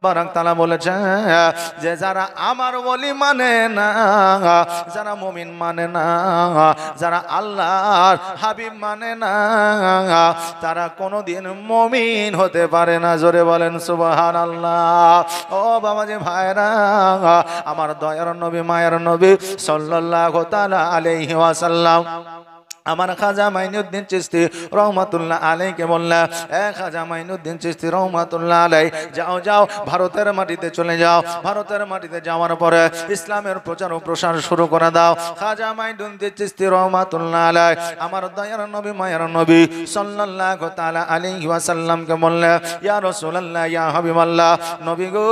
তাবারক তাআলা বলেছেন যে যারা আমার ওলি মানে না, যারা মুমিন মানে না, যারা আল্লাহর হাবিব মানে না, তারা কোনোদিন মুমিন হতে পারে না। জোরে বলেন সুবহানাল্লাহ। ও বাবাজি ভাইরা, আমার দয়ার নবী মায়ের নবী সাল্লাল্লাহু তাআলা আলাইহি ওয়াসাল্লাম আমার খাজা মাইনুদ্দিন চিশতি রহমাতুল্লাহ আলাইকে বললা, খাজা মাইনুদ্দিন চিশতি রহমাতুল্লাহ আলাই, যাও যাও ভারতের মাটিতে চলে যাও। ভারতের মাটিতে যাওয়ার পরে ইসলামের প্রচার ও প্রসার শুরু করে দাও। খাজা মাইনুদ্দিন চিশতি রহমাতুল্লাহ আলাই আমার দয়ার নবী মায়ের নবী সাল্লাল্লাহু তাআলা আলাইহি ওয়াসাল্লামকে বললে, ইয়া রাসূলুল্লাহ, ইয়া হাবিবাল্লাহ, নবী গো,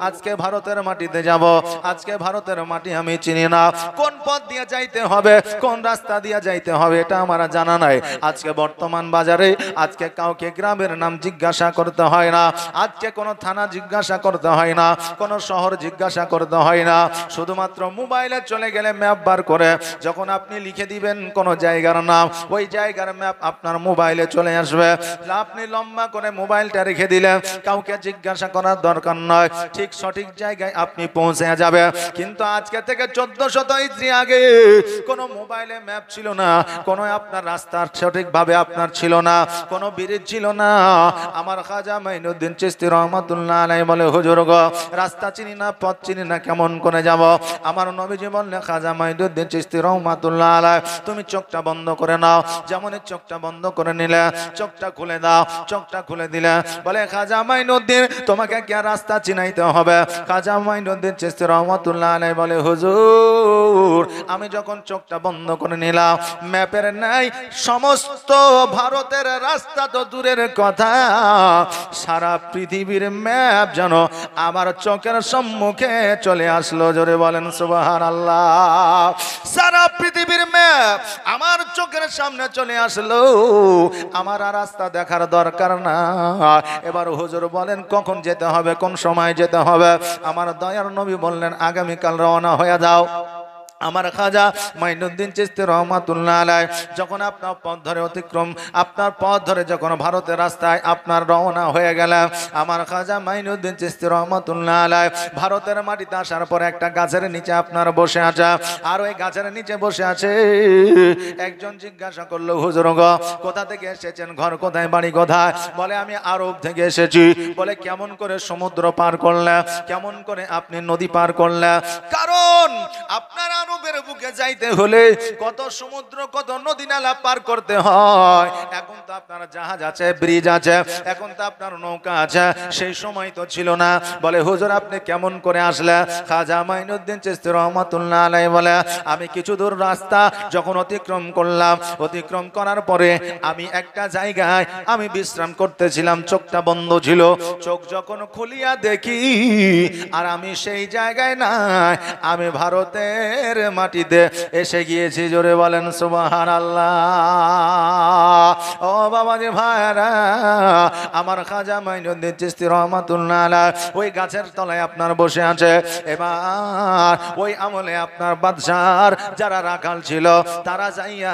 আজকে ভারতের মাটিতে যাব। আজকে ভারতের মাটি আমি চিনি না, কোন পথ দিয়ে যাইতে হবে, কোন রাস্তা দিয়া যাইতে হবে এটা আমার জানা নাই। আজকে বর্তমান বাজারে আজকে কাউকে গ্রামের নাম জিজ্ঞাসা করতে হয় না, আজকে কোনো থানা জিজ্ঞাসা করতে হয় না, কোনো শহর জিজ্ঞাসা করতে হয় না। শুধুমাত্র মোবাইলে চলে গেলে ম্যাপ বার করে যখন আপনি লিখে দিবেন কোন জায়গার নাম, ওই জায়গার ম্যাপ আপনার মোবাইলে চলে আসবে। আপনি লম্বা করে মোবাইলটা রেখে দিলেন, কাউকে জিজ্ঞাসা করার দরকার নয়, ঠিক সঠিক জায়গায় আপনি পৌঁছে যাবে। কিন্তু আজকে থেকে 1400 ইসরি আগে কোনো মোবাইলে ম্যাপ ছিল না, কোনো আপনার রাস্তার সঠিকভাবে আপনার ছিল না, কোনো ব্রিজ ছিল না। আমার খাজা মাইনুদ্দিন চিশতি রহমাতুল্লাহ আলাইহি বলে, হুজুর গো, রাস্তা চিনি না, পথ চিনি না, কেমন করে যাব? আমার নবীজি বললেন, খাজা মাইনুদ্দিন চিশতি রহমাতুল্লাহ আলাইহি, তুমি চোখটা বন্ধ করে নাও। যেমন চোখটা বন্ধ করে নিলে, চোখটা খুলে দাও। চোখটা খুলে দিলে বলে, খাজা মাইনুদ্দিন, তোমাকে কি রাস্তা চিনাইতে হবে? খাজা মাইনুদ্দিন চিশতি রহমাতুল্লাহ আলাইহি বলে, হুজুর, আমি যখন চোখটা বন্ধ করে নিলাম, ম্যাপের নাই সমস্ত ভারতের রাস্তা তো দূরের কথা, সারা পৃথিবীর ম্যাপ যেন আমার চোখের সম্মুখে চলে আসলো। জোরে বলেন সুবহানাল্লাহ। সারা পৃথিবীর ম্যাপ আমার চোখের সামনে চলে আসলো, আমার আর রাস্তা দেখার দরকার না। এবার হুজুর বলেন, কখন যেতে হবে, কোন সময় যেতে হবে? আমার দয়ার নবী বললেন, আগামীকাল রওনা হয়ে যাও। আমার খাজা মাইনুদ্দিন চিশতি রহমাতুল্লাহ আলাইহি যখন আপনার পথ ধরে অতিক্রম, আপনার পথ ধরে যখন ভারতের রাস্তায় আপনার রওনা হয়ে গেলেন, আমার খাজা মাইনুদ্দিন চিশতি রহমাতুল্লাহ আলাইহি ভারতের মাটিতে আসার পরে একটা গাছের নিচে আপনার বসে আছে। আর ওই গাছের নিচে বসে আছে একজন জিজ্ঞাসা করলো, হুজুর গো, কোথা থেকে এসেছেন, ঘর কোথায়, বাড়ি কোথায়? বলে, আমি আরব থেকে এসেছি। বলে, কেমন করে সমুদ্র পার করলে, কেমন করে আপনি নদী পার করলে? কারণ আপনার আরবের বুকে যাইতে হলে কত সমুদ্র, কত নদী নালা পার করতে হয়। এখন তো আপনার জাহাজ আছে, ব্রিজ আছে, এখন তো আপনার নৌকা আছে, সেই সময় তো ছিল না। বলে, হুজুর, আপনি কেমন করে আসলে? খাজা মাইনুদ্দিন চিশতি রহমাতুল্লাহ আলাইহি বলে, আমি কিছু দূর রাস্তা যখন অতিক্রম করলাম, অতিক্রম করার পরে আমি একটা জায়গায় আমি বিশ্রাম করতেছিলাম, চোখটা বন্ধ ছিল। চোখ যখন খুলিয়া দেখি আর আমি সেই জায়গায় নাই, আমি ভারতের মাটিতে এসে গিয়েছি। জোরে বলেন সুবহানাল্লাহ। ও বাবাজি ভাইরা, আমার খাজা মাইনুদ্দিন চিশতি রহমাতুল্লাহ আলাইহি ওই গাছের তলায় আপনার বসে আছে। এবার ওই আমলে আপনার বাদশার যারা রাখাল ছিল, তারা যাইয়া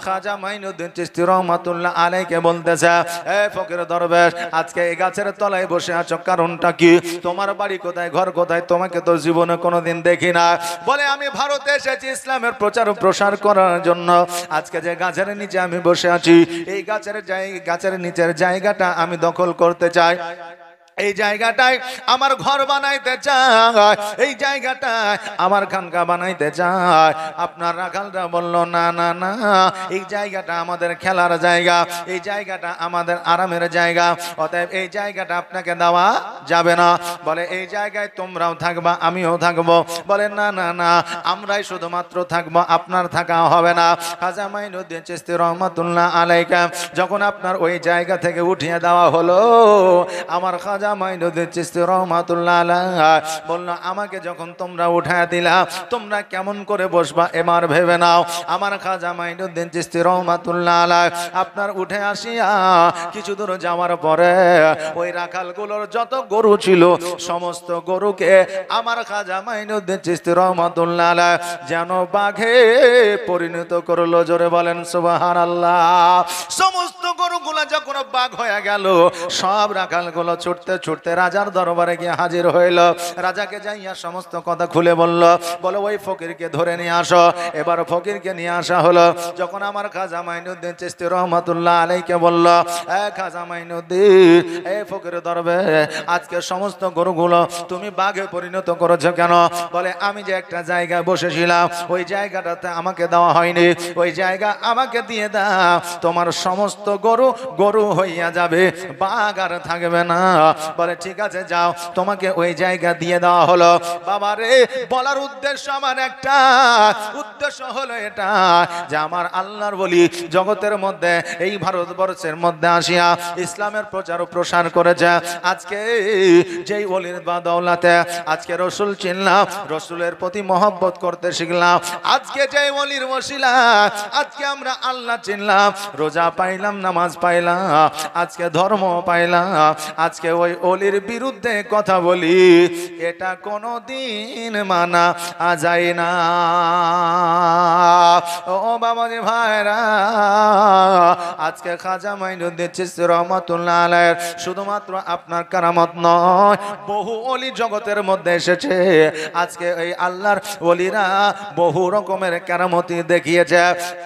খাজা মাইনুদ্দিন চিশতি রহমাতুল্লাহ আলাইহিকে বলতেছে, এ ফকির দরবেশ, আজকে এই গাছের তলায় বসে আছো, কারণটা কি? তোমার বাড়ি কোথায়, ঘর কোথায়? তোমাকে তো জীবনে কোনোদিন দেখি না। বলে, আমি ভারতে এসেছি ইসলামের প্রচার ও প্রসার করার জন্য। আজকে যে গাছের নিচে আমি বসে আছি, এই গাছের নিচের জায়গাটা আমি দখল করতে চাই। এই জায়গাটায় আমার ঘর বানাইতে চায়, এই জায়গাটায় আমার খানকা বানাইতে চায়। আপনার রাখালরা বলল, না না না, এই জায়গাটা আমাদের খেলার জায়গা, এই জায়গাটা আমাদের আরামের জায়গা, অতএব এই জায়গাটা আপনাকে দেওয়া যাবে না। বলে, এই জায়গায় তোমরাও থাকবা, আমিও থাকবো। বলে, না না না, আমরাই শুধুমাত্র থাকবো, আপনার থাকা হবে না। খাজা মাইনুদ্দিন চিশতি রহমাতুল্লাহ আলাইহি যখন আপনার ওই জায়গা থেকে উঠিয়ে দেওয়া হলো, আমার খাজা মাইনুদ্দিন চিশতি রহমাতুল্লাহ আলাইহি বলল, আমাকে যখন তোমরা উঠায় দিলা, তোমরা কেমন করে বসবা এবার ভেবে নাও। আমার খাজা মাইনুদ্দিন চিশতি রহমাতুল্লাহ আলাইহি আপনার উঠে আসিয়া কিছু দূর যাওয়ার পরে ওই রাখালগুলোর যত গরু ছিল, সমস্ত গরুকে আমার খাজা মাইনুদ্দিন চিশতি রহমাতুল্লাহ আলাইহি যেন বাঘে পরিণত করলো। জোরে বলেন সুবহানাল্লাহ। সমস্ত গরুগুলো গরুগুলো যখন বাঘ হয়ে গেল, সব রাখালগুলো ছুটতে ছুটতে রাজার দরবারে গিয়ে হাজির হইল। রাজাকে যাইয়া সমস্ত কথা খুলে বলল, বলো ওই ফকিরকে ধরে নিয়ে আসো। এবার ফকিরকে নিয়ে আসা হলো। যখন আমার খাজা মাইনুদ্দিন চিশতি রহমাতুল্লাহ আলাইকে বলল, খাজা মাইনুদ্দিন, এই ফকির দরবার আজকে সমস্ত গরুগুলো তুমি বাঘে পরিণত করেছো কেন? বলে আমি যে একটা জায়গায় বসেছিলাম, ওই জায়গাটাতে আমাকে দেওয়া হয়নি, ওই জায়গা আমাকে দিয়ে দাও, তোমার সমস্ত গরু গরু হইয়া যাবে, বাঘ আর থাকবে না। বলে ঠিক আছে যাও, তোমাকে ওই জায়গা দিয়ে দেওয়া হলো। বাবারে, বলার উদ্দেশ্য আমার একটা, উদ্দেশ্য হলো এটা যে আমার আল্লাহর বলি জগতের মধ্যে এই ভারতবর্ষের মধ্যে আসিয়া ইসলামের প্রচার ও প্রসার করেছে। আজকে যেই ওলির বাদৌলাতে আজকে রসুল চিনলাম, রসুলের প্রতি মহব্বত করতে শিখলাম। আজকে যেই ওলির ওসিলা আজকে আমরা আল্লাহ চিনলাম, রোজা পাইলাম, নামাজ পাইলাম, আজকে ধর্ম পাইলাম। আজকে ওই ওলির বিরুদ্ধে কথা বলি, এটা কোনোদিন মানা যায় না। ও বাবাজি ভাইরা, আজকে খাজা মাইনুদ্দিন চিশতি রহমাতুল্লাহ আলাইহির শুধুমাত্র আপনার কারামত নয়, বহু ওলি জগতের মধ্যে এসেছে। আজকে এই আল্লাহর ওলিরা বহু রকমের কারামতি দেখিয়েছে।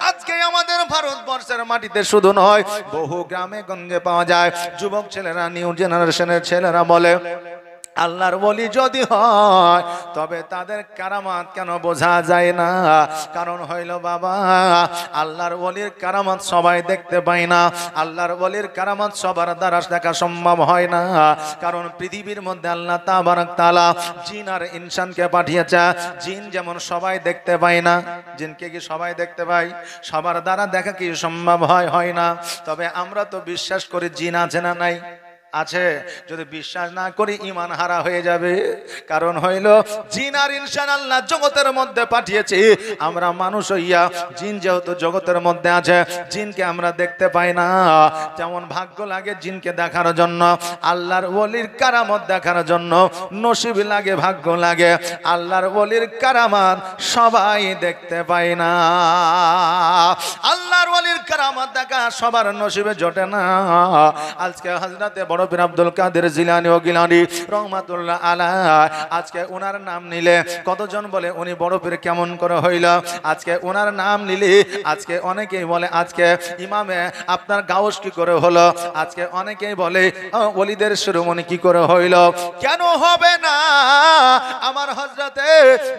আজকে আমাদের ভারতবর্ষের মাটিতে শুধু নয়, বহু গ্রামে গঞ্জে পাওয়া যায়। যুবক ছেলেরা, নিউ জেনারেশনের ছেলেরা বলে, আল্লাহর ওলি যদি হয় তবে তাদের কারামাত কেন বোঝা যায় না? কারণ হইল বাবা, আল্লাহর ওলির কারামাত সবাই দেখতে পায় না, আল্লাহর ওলির কারামাত সবার দ্বারা দেখা সম্ভব হয় না। কারণ পৃথিবীর মধ্যে আল্লাহ তাবারক তাআলা জিন আর ইনসানকে পাঠিয়েছে। জিন যেমন সবাই দেখতে পায় না, জিনকে কি সবাই দেখতে পায়? সবার দ্বারা দেখা কি সম্ভব হয় না? তবে আমরা তো বিশ্বাস করি জিন আছে না নাই? আছে। যদি বিশ্বাস না করি ঈমান হারা হয়ে যাবে। কারণ হইল জিন আর ইনসান আল্লাহ জগতের মধ্যে পাঠিয়েছে। আমরা মানুষ হইয়া জিন যেহেতু জগতের মধ্যে আছে, জিনকে আমরা দেখতে পাই না। যেমন ভাগ্য লাগে জিনকে দেখার জন্য, আল্লাহর ওলির কারামত দেখার জন্য নসিব লাগে, ভাগ্য লাগে। আল্লাহর ওলির কারামত সবাই দেখতে পায় না। আল্লাহর ওলির কারামত দেখা সবার নসিবে জোটে না। আজকে হযরতে বড় পীর আব্দুল কাদের জিলানী ও গিলানী রহমাতুল্লাহ আলাইহি, আজকে ওনার নাম নিলে কতজন বলে উনি বড় পীর কেমন করে হইল? আজকে ওনার নাম নিলে আজকে অনেকেই বলে আজকে ইমামে আপনার গাউস কি করে হলো? আজকে অনেকেই বলে ওলিদের শিরোমণি কি করে হইল? কেন হবে না? আমার হযরতে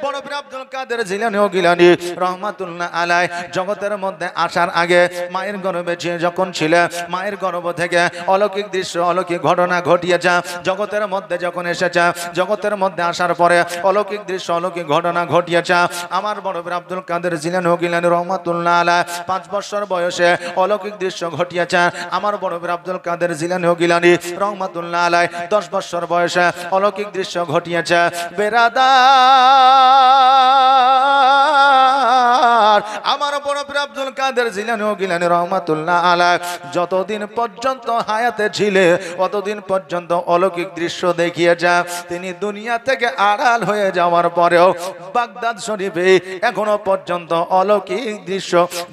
বড় পীর আব্দুল কাদের জিলানী ও গিলানী রহমাতুল্লাহ আলাইহি জগতের মধ্যে আসার আগে মায়ের গর্ভে যখন ছিল, মায়ের গর্ভ থেকে অলৌকিক দৃশ্য, অলৌকিক ঘটনা ঘটিয়েছে। জগতের মধ্যে যখন এসেছে, জগতের মধ্যে আসার পরে অলৌকিক দৃশ্য, অলৌকিক ঘটনা ঘটিয়েছে। আমার বড় পীর আব্দুল কাদের জিলানী ও গিলানী রহমাতুল্লাহ আলাইহি 5 বছর বয়সে অলৌকিক দৃশ্য ঘটিয়েছে। আমার বড় পীর আব্দুল কাদের জিলানী ও গিলানী রহমাতুল্লাহ আলাইহি 10 বছর বয়সে অলৌকিক দৃশ্য ঘটিয়েছে। বেরাদার, আমার বড় পীর আব্দুল কাদের জিলানী ও গিলানী রহমাতুল্লাহ আলাইহি যতদিন পর্যন্ত হায়াতে ছিলে ততদিন পর্যন্ত অলৌকিক দৃশ্য দেখিয়েছে। তিনি দুনিয়া থেকে আড়াল হয়ে যাওয়ার পরেও বাগদাদ শরীফে এখনো পর্যন্ত অলৌকিক দৃশ্য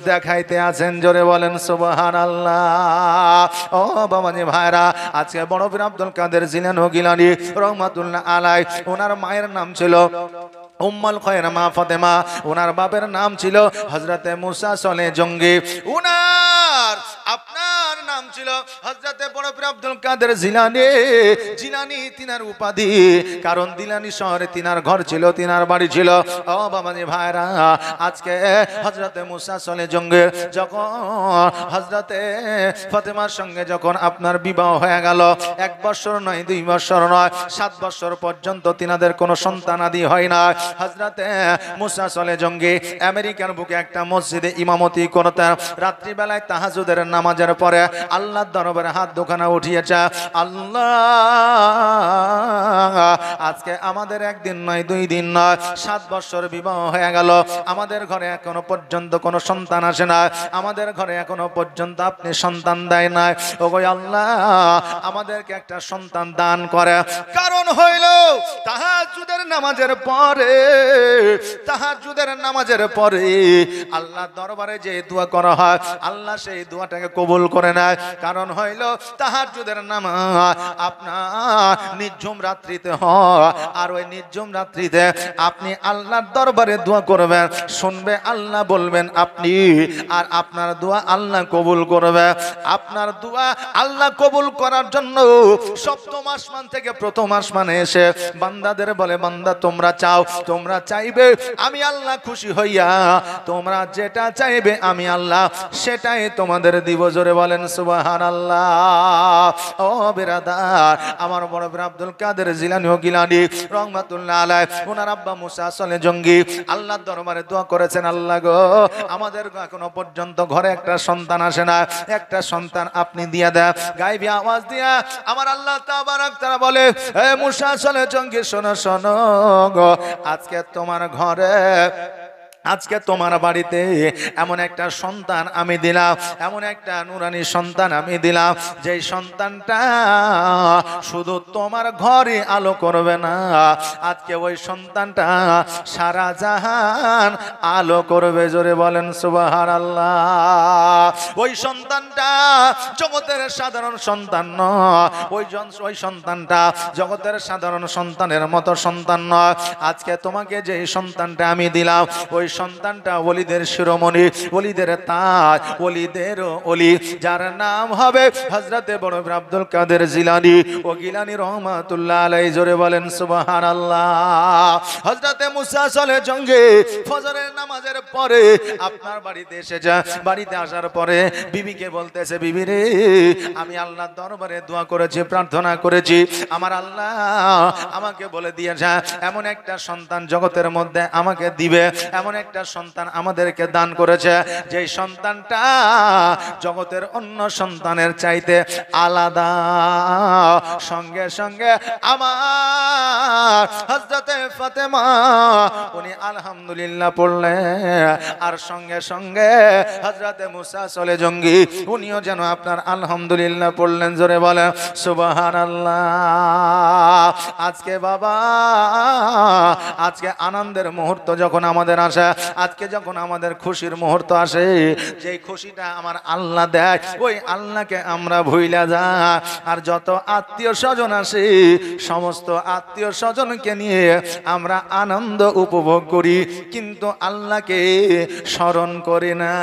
দেখাইতে আছেন। জোরে বলেন সুবহানাল্লাহ। ও বাবাজি ভাইরা, আজকে বড় পীর আব্দুল কাদের জিলানী ও গিলানী রহমাতুল্লাহ আলাইহি, ওনার মায়ের নাম ছিল উম্মুল খায়র মা ফাতেমা, ওনার বাপের নাম ছিল হযরতে মুসা সলে জঙ্গি, ওনার আপনার নাম ছিল হযরতে বড় পীর আব্দুল কাদের জিলানী। জিলানী তিনার উপাধি, কারণ দিলানী শহরে তিনার ঘর ছিল, তিনার বাড়ি ছিল। ও বাবাজি ভাইরা, আজকে হযরতে মুসা সলে জঙ্গি যখন হযরতে ফাতেমার সঙ্গে যখন আপনার বিবাহ হয়ে গেল, 1 বছর নয়, 2 বছর নয়, 7 বছর পর্যন্ত তিনাদের কোনো সন্তানাদি হয় না। হযরতে মুসা সলে জঙ্গি আমেরিকার বুকে একটা মসজিদে ইমামতি করতেন। রাত্রিবেলায় তাহাজ্জুদের নামাজের পরে আল্লাহর দরবারে হাত দুখানা উঠিয়েছে, আল্লাহ আজকে আমাদের একদিন নয়, 2 দিন নয়, 7 বছর বিবাহ হয়ে গেল, আমাদের ঘরে এখনো পর্যন্ত কোনো সন্তান আসে না, আমাদের ঘরে এখনো পর্যন্ত আপনি সন্তান দেয় নাই। ওগো আল্লাহ, আমাদেরকে একটা সন্তান দান করে। কারণ হইল তাহাজ্জুদের নামাজের পরে, তাহাজ্জুদের নামাজের পরে আল্লাহর দরবারে যে দোয়া করা হয়, আল্লাহ সেই দোয়াটাকে কবুল করে নেয়। কারণ হইল তাহাজ্জুদের নামাজ আপনার নিঝুম রাত্রিতে হয়, আর ওই নিঝুম রাত্রিতে আপনি আল্লাহর দরবারে দোয়া করবেন, শুনবে আল্লাহ, বলবেন আপনি, আর আপনার দোয়া আল্লাহ কবুল করবে। আপনার দোয়া আল্লাহ কবুল করার জন্য সপ্তম আসমান থেকে প্রথম আসমানে এসে বান্দাদের বলে, বান্দা তোমরা চাও, তোমরা চাইবে, আমি আল্লাহ খুশি হইয়া তোমরা যেটা চাইবে আমি আল্লাহ সেটাই তোমাদের দিব। জোরে বলেন সুবহানাল্লাহ। ও বিরাদার, আমার বড় বীর আব্দুল কাদের জিলানী ও গিলানী রহমাতুল্লাহ আলাইহি, ওনার আব্বা মুসা সলে জঙ্গি আল্লাহর দরবারে দোয়া করেছেন, আল্লাহ গো, আমাদের এখনো পর্যন্ত ঘরে একটা সন্তান আসে না, একটা সন্তান আপনি দিয়ে দেন। গায়বী আওয়াজ দিয়া আমার আল্লাহ তাবারক তাআলা বলে, এ মুসা সলে জঙ্গি, শোনো শোনো গো, আজকে তোমার ঘরে, আজকে তোমার বাড়িতে এমন একটা সন্তান আমি দিলাম, এমন একটা নুরানি সন্তান আমি দিলাম, যেই সন্তানটা শুধু তোমার ঘরে আলো করবে না, আজকে ওই সন্তানটা সারা জাহান আলো করবে। জোরে বলেন সুবহানাল্লাহ। ওই সন্তানটা জগতের সাধারণ সন্তান নয়, ওই সন্তানটা জগতের সাধারণ সন্তানের মতো সন্তান নয়। আজকে তোমাকে যে সন্তানটা আমি দিলাম, ওই সন্তানটা ওলিদের শিরোমণি, ওলিদের তাজ, ওলিদের ওলি, যার নাম হবে হযরতে বড় বীর আব্দুল কাদের জিলানী ও গিলানী রহমাতুল্লাহ আলাইহি। জোরে বলেন সুবহানাল্লাহ। হযরতে মুসা সলে জঙ্গি ফজরের নামাজের পরে আপনার বাড়িতে এসেছে, বাড়িতে আসার পরে বিবিকে বলতেছে, বিবি রে, আমি আল্লাহর দরবারে দোয়া করেছি, প্রার্থনা করেছি, আমার আল্লাহ আমাকে বলে দিয়েছে এমন একটা সন্তান জগতের মধ্যে আমাকে দিবে, এমন একটা সন্তান আমাদেরকে দান করেছে, যে সন্তানটা জগতের অন্য সন্তানের চাইতে আলাদা। সঙ্গে সঙ্গে আমার হযরতে ফাতেমা উনি আলহামদুলিল্লাহ পড়লেন, আর সঙ্গে সঙ্গে হযরতে মুসা সলে জঙ্গি উনিও যেন আপনার আলহামদুলিল্লাহ পড়লেন। জোরে বলেন সুবহানাল্লাহ। আজকে বাবা, আজকে আনন্দের মুহূর্ত যখন আমাদের আসে, আজকে যখন আমাদের খুশির মুহূর্ত আসে, যেই খুশিটা আমার আল্লাহ দেয়, ওই আল্লাহকে আমরা ভুইলা যাই। আর যত আত্মীয় স্বজন আসে, সমস্ত আত্মীয় স্বজনকে নিয়ে আমরা আনন্দ উপভোগ করি, কিন্তু আল্লাহকে স্মরণ করি না।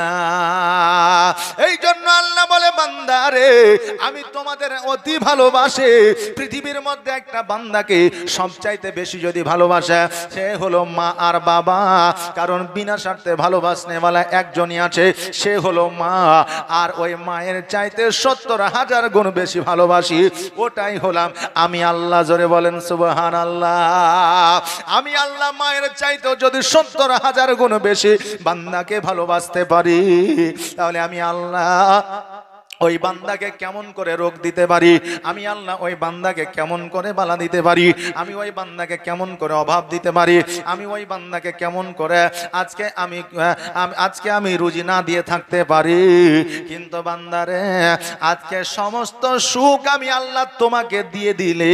এই জন্য আল্লাহ বলে, বান্দারে, আমি তোমাদের অতি ভালোবাসি। পৃথিবীর মধ্যে একটা বান্দাকে সবচাইতে বেশি যদি ভালোবাসে, সে হলো মা আর বাবা। কারণ বিনা স্বার্থে ভালোবাসনেওয়ালা একজনই আছে, সে হলো মা। আর ওই মায়ের চাইতে 70,000 গুণ বেশি ভালোবাসি, ওটাই হলাম আমি আল্লাহ। জোরে বলেন সুবহানাল্লাহ। আমি আল্লাহ মায়ের চাইতেও যদি 70,000 গুণ বেশি বান্দাকে ভালোবাসতে পারি, তাহলে আমি আল্লাহ ওই বান্দাকে কেমন করে রোগ দিতে পারি, আমি আল্লাহ ওই বান্দাকে কেমন করে বালা দিতে পারি, আমি ওই বান্দাকে কেমন করে অভাব দিতে পারি, আমি ওই বান্দাকে কেমন করে আজকে আমি রুজি না দিয়ে থাকতে পারি। কিন্তু বান্দারে, আজকে সমস্ত সুখ আমি আল্লাহ তোমাকে দিয়ে দিলে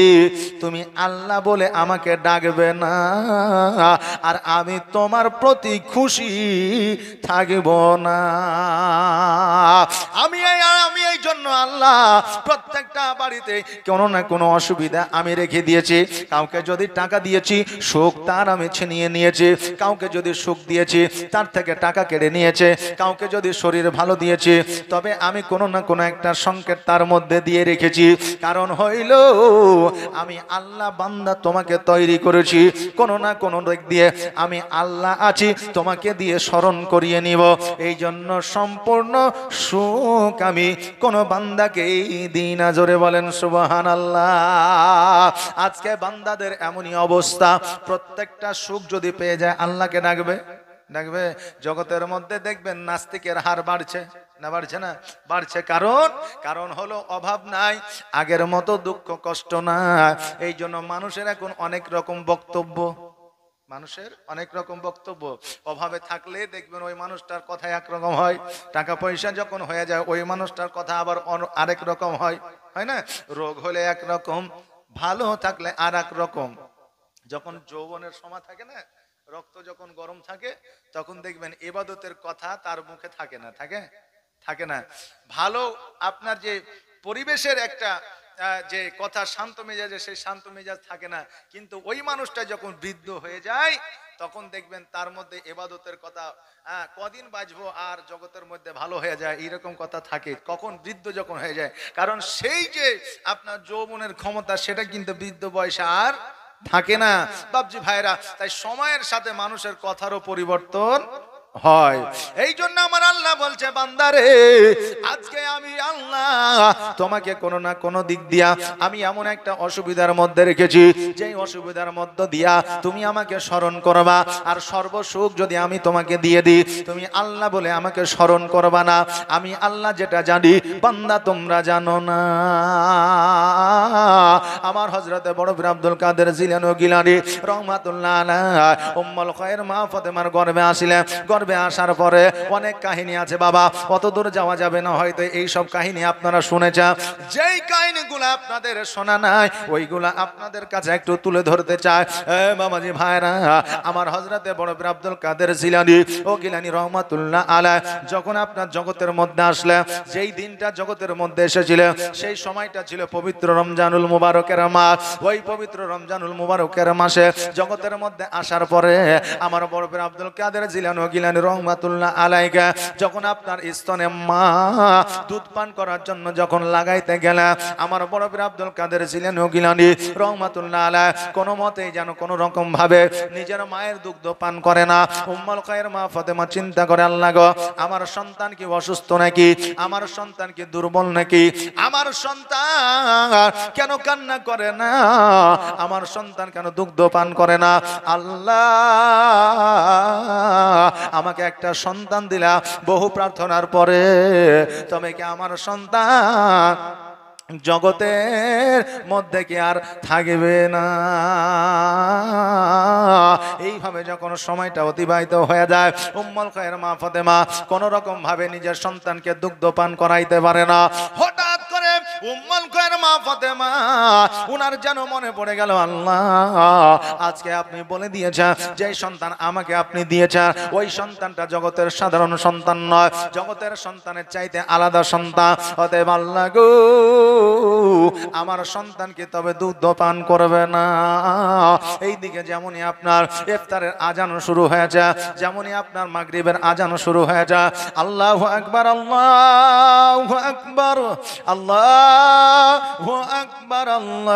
তুমি আল্লাহ বলে আমাকে ডাকবে না, আর আমি তোমার প্রতি খুশি থাকব না। আমি এই জন্য আল্লাহ প্রত্যেকটা বাড়িতে কোনো না কোনো অসুবিধা আমি রেখে দিয়েছি। কাউকে যদি টাকা দিয়েছি, সুখ তার আমি ছিনিয়ে নিয়েছি। কাউকে যদি সুখ দিয়েছি, তার থেকে টাকা কেড়ে নিয়েছে। কাউকে যদি শরীর ভালো দিয়েছি, তবে আমি কোনো না কোনো একটা সংকেত তার মধ্যে দিয়ে রেখেছি। কারণ হইল আমি আল্লাহ বান্দা তোমাকে তৈরি করেছি, কোনো না কোনো দিক দিয়ে আমি আল্লাহ আছি, তোমাকে দিয়ে স্মরণ করিয়ে নিব। এই জন্য সম্পূর্ণ সুখ আমি কোন বান্দাকে দিই না। জোরে বলেন সুবহানাল্লাহ। আজকে বান্দাদের এমনই অবস্থা, প্রত্যেকটা সুখ যদি পেয়ে যায় আল্লাহকে ডাকবে, দেখবে জগতের মধ্যে দেখবেন নাস্তিকের হার বাড়ছে না বাড়ছে না? বাড়ছে। কারণ হলো অভাব নাই, আগের মতো দুঃখ কষ্ট নাই। এই জন্য মানুষের এখন অনেক রকম বক্তব্য, মানুষের অনেক রকম বক্তব্য। অভাবে থাকলে দেখবেন ওই মানুষটার কথা একরকম হয়, টাকা পয়সা যখন হয়ে যায় ওই মানুষটার কথা আবার আরেক রকম হয়, হয় না? রোগ হলে একরকম, ভালো থাকলে আর এক রকম। যখন যৌবনের সময় থাকে না, রক্ত যখন গরম থাকে, তখন দেখবেন ইবাদতের কথা তার মুখে থাকে না, থাকে না। ভালো আপনার যে পরিবেশের একটা যে কথা শান্ত মেজাজে, সেই শান্ত মেজাজ থাকে না। কিন্তু ওই মানুষটা যখন বৃদ্ধ হয়ে যায় তখন দেখবেন তার মধ্যে ইবাদতের কথা, কদিন বাঁচবো আর জগতের মধ্যে ভালো হয়ে যায়, এইরকম কথা থাকে। কখন? বৃদ্ধ যখন হয়ে যায়। কারণ সেই যে আপনার যৌবনের ক্ষমতা সেটা কিন্তু বৃদ্ধ বয়সে আর থাকে না। বাবজি ভাইরা, তাই সময়ের সাথে মানুষের কথারও পরিবর্তন হয়। এই জন্য আমার আল্লাহ বলছে, বান্দারে আজকে আমি আল্লাহ তোমাকে কোনো না কোনো দিক দিয়া আমি এমন একটা অসুবিধার মধ্যে রেখেছি, যেই অসুবিধার মধ্য দিয়া তুমি আমাকে স্মরণ করবা। আর সর্বসুখ যদি আমি তোমাকে দিয়ে দিই, তুমি আল্লাহ বলে আমাকে স্মরণ করবা না। আমি আল্লাহ যেটা জানি বান্দা তোমরা জানো না। আমার হযরতে বড় পীর আব্দুল কাদের জিলানী গিলানী রহমাতুল্লাহ আলাইহি উম্মুল খায়র মা ফাতেমার গর্ভে আসিলেন। গর্ভে আসার পরে অনেক কাহিনী আছে বাবা, অত দূর যাওয়া যাবে না, হয়তো এই সব কাহিনী আপনারা শুনেছেন। যেই কাহিনীগুলো আপনাদের শোনা নাই ওইগুলা আপনাদের কাছে একটু তুলে ধরতে চাই। বাবাজি ভাইরা, আমার হযরতে বড় পীর আব্দুল কাদের জিলানী ও গিলানী রহমাতুল্লাহ আলাইহি যখন আপনার জগতের মধ্যে আসলেন, যেই দিনটা জগতের মধ্যে এসেছিল সেই সময়টা ছিল পবিত্র রমজানুল মুবারকের মাস। ওই পবিত্র রমজানুল মুবারকের মাসে জগতের মধ্যে আসার পরে আমার বড় পীর আব্দুল কাদের জিলানী ও গিলানী রহমাতুল্লাহ আলাইহি যখন আপনার স্তনে মা দুধ পান করার জন্য যখন লাগাইতে গেলেন, আমার বড় পীর আব্দুল কাদের জিলানী ও গিলানী রহমাতুল্লাহ আলাইহি কোনো মতেই যেন কোনো রকম ভাবে নিজের মায়ের দুগ্ধ পান করে না। উম্মুল খায়র মা ফাতেমা চিন্তা করে, আল্লাহ গো, আমার সন্তান কি অসুস্থ নাকি? আমার সন্তান কি দুর্বল নাকি? আমার সন্তান কেন কান্না করে না? আমার সন্তান কেন দুগ্ধ পান করে না? আল্লাহ আমাকে একটা সন্তান দিলা, বহু প্রার্থনার পরে তবে কি আমার সন্তান জগতের মধ্যে কি আর থাকবে না? এইভাবে যখন সময়টা অতিবাহিত হয়ে যায়, উম্মুল খায়র মা ফাতেমা কোন রকম ভাবে নিজের সন্তানকে দুগ্ধ পান করাইতে পারে না। হঠাৎ করে উম্মুল খায়র মা ফাতেমা উনার যেন মনে পড়ে গেল, আল্লাহ আজকে আপনি বলে দিয়েছেন যে সন্তান আমাকে আপনি দিয়েছেন, ওই সন্তানটা জগতের সাধারণ সন্তান নয়, জগতের সন্তানের চাইতে আলাদা সন্তান। অতএব আল্লাহ গো, আমার সন্তানকে তবে দুধ পান করবে না। এইদিকে যেমনই আপনার ইফতারের আজান শুরু হয়েছে, যেমনই আপনার মাগরিবের আজান শুরু হয়েছে, আল্লাহু আকবার, আল্লাহু আকবার, আল্লাহু আকবার, আল্লাহু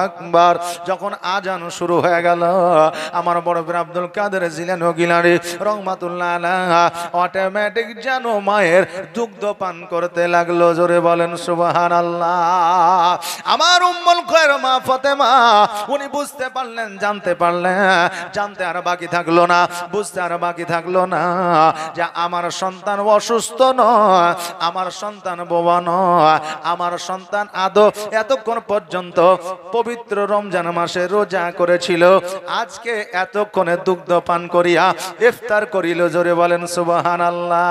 আকবার। যখন আজান শুরু হয়ে গেল, আমার বড় পীর আব্দুল কাদের জিলানী ও গিলানী রহমাতুল্লাহ আলাইহি অটোমেটিক যেন মায়ের দুগ্ধ পান করতে লাগলো। জোরে বলেন সুবহানাল্লাহ। আমার উম্মুল খায়র মা ফাতেমা উনি বুঝতে পারলেন, জানতে পারলেন, জানতে আর বাকি থাকলো না, বুঝতে আর বাকি থাকলো না যে আমার সন্তান অসুস্থ নয়, আমার সন্তান বোবা নয়, আমার সন্তান আদৌ এতক্ষণ পর্যন্ত পবিত্র রমজান মাসে রোজা করেছিল, আজকে এতক্ষণে দুগ্ধ পান করিয়া ইফতার করিল। জোরে বলেন সুবহানাল্লাহ।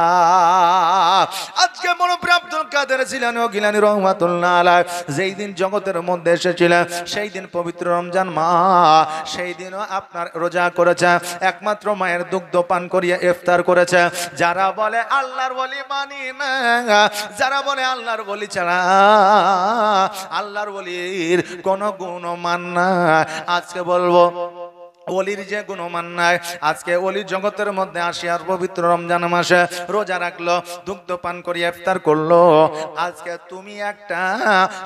আজকে বড় পীর আব্দুল কাদের জিলানী ও গিলানী রহমাতুল্লাহ আলাইহি যেই দিন জগতের মধ্যে এসেছিলেন, সেই দিন পবিত্র রমজান মাস, সেই দিনও আপনার রোজা করেছে, একমাত্র মায়ের দুগ্ধ পান করিয়া ইফতার করেছে। যারা বলে আল্লাহর ওলি মানি না, যারা বলে আল্লাহর ওলি ছাড়া আল্লাহর ওলির কোন গুণমান না, আজকে বলবো ওলির যে গুণমান নাই, আজকে ওলি জগতের মধ্যে আসিয়ার পবিত্র রমজান মাসে রোজা রাখলো, দুগ্ধ পান করিয়া ইফতার করলো। আজকে তুমি একটা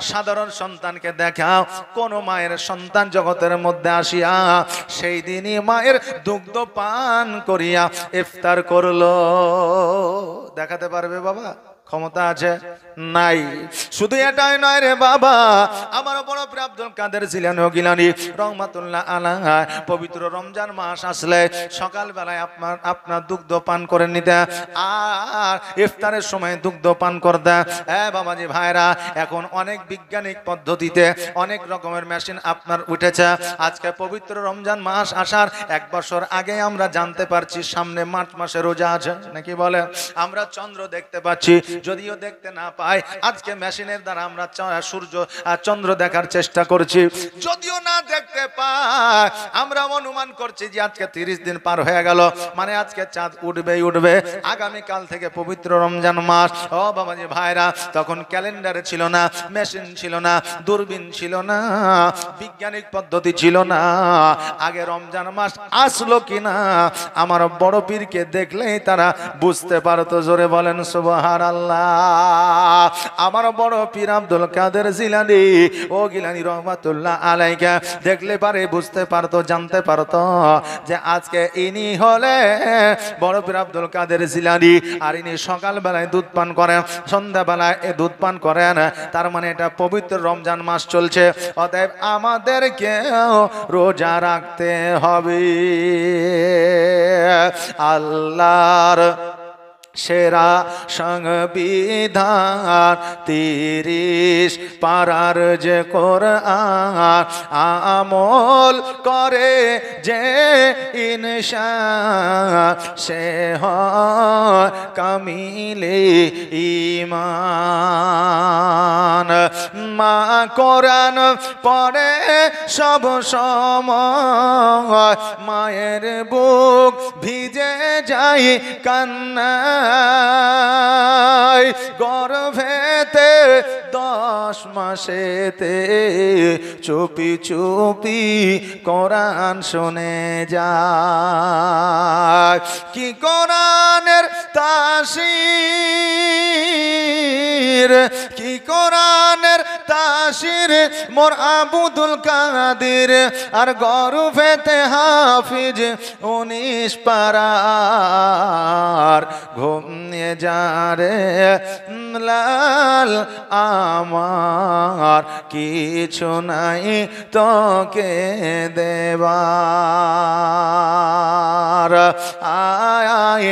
সাধারণ সন্তানকে দেখাও, কোন মায়ের সন্তান জগতের মধ্যে আসিয়া সেই দিনই মায়ের দুগ্ধ পান করিয়া ইফতার করলো? দেখাতে পারবে বাবা? ক্ষমতা আছে? নাই। শুধু এটাই নয় রে বাবা, আমার বড় পীর আব্দুল কাদের জিলানী ও গিলানী রহমাতুল্লাহ আলাইহি পবিত্র রমজান মাস আসলে সকালবেলায় আপনার দুগ্ধ পান করে নিতে, আর ইফতারের সময় দুগ্ধ পান করতে। বাবাজি ভাইরা, এখন অনেক বৈজ্ঞানিক পদ্ধতিতে অনেক রকমের মেশিন আপনার উঠেছে। আজকে পবিত্র রমজান মাস আসার 1 বছর আগে আমরা জানতে পারছি সামনে মার্চ মাসে রোজা আছে নাকি বলে। আমরা চন্দ্র দেখতে পাচ্ছি, যদিও দেখতে না পাই, আজকে মেশিনের দ্বারা আমরা সূর্য আর চন্দ্র দেখার চেষ্টা করছি। যদিও না দেখতে পাই, আমরা অনুমান করছি যে আজকে 30 দিন পার হয়ে গেল, মানে আজকে চাঁদ উঠবেই উঠবে, আগামীকাল থেকে পবিত্র রমজান মাস। ও বাবাজি ভাইরা, তখন ক্যালেন্ডারে ছিল না, মেশিন ছিল না, দূরবীন ছিল না, বৈজ্ঞানিক পদ্ধতি ছিল না। আগে রমজান মাস আসলো কিনা আমার বড় পীরকে দেখলেই তারা বুঝতে পারতো। জোরে বলেন সুবহানাল্লাহ। আমার বড় পীর আব্দুল কাদের জিলানী ও গিলানী রহমাতুল্লাহ আলাইহি দেখলে পারে বুঝতে পারতো, জানতে পারতো যে আজকে ইনি হলে বড় পীর আব্দুল কাদের জিলানী। আর ইনি সকালবেলায় দুধ পান করেন, সন্ধ্যাবেলায় দুধ পান করেন, তার মানে এটা পবিত্র রমজান মাস চলছে। অতএব আমাদেরকে রোজা রাখতে হবে। আল্লাহর সেরা সংবিধান 30 পারার যে কোরআন আমল করে যে ইনসান সে হয় কামিলে ঈমান। মা কোরআন পড়ে সব সময়, মায়ের বুক ভিজে যায় কান্না, গর্ভেতে 10 মাসেতে চুপি চুপি কোরআন শুনে যায়। কি কোরআনের তাসির, কি কোরআনের তাসির মোর আব্দুল কাদের, আর গর্ভেতে হাফিজ 19 পারার। ঘুমিয়ে যা রে লাল আমার, কিছু নাই তোকে দেবার। আয় আয়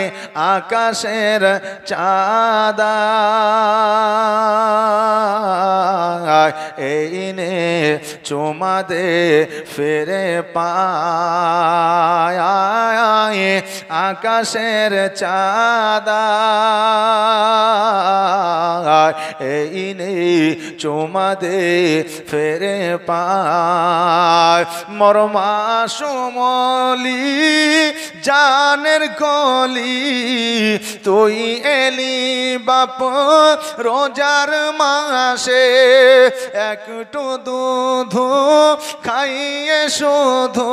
আকাশের চাঁদা এই নে চুমা দে ফেরে পায়। আকাশের চাঁদা এই নে চুমা দে ফেরে পায়। মোর মাসুমলি জানের কলি, তুই এলি বাপ রোজার মাসে, একটু দুধ খাইয়ে শুধু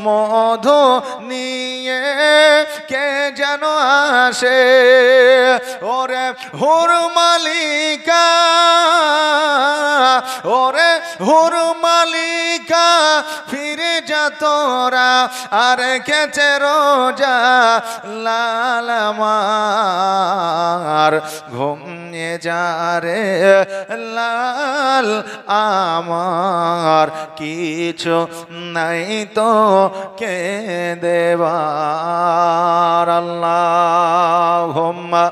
মধু নিয়ে কে যেন আসে। ওরে হুর মালিকা, ওরে হুর মালিকা ফিরে যা তোরা, আর খেছে রোজা লাল আমার। ঘুমিয়ে যা রে লাল আমার, কিছু নাই তো কে দেবার। আল্লাহুম্মা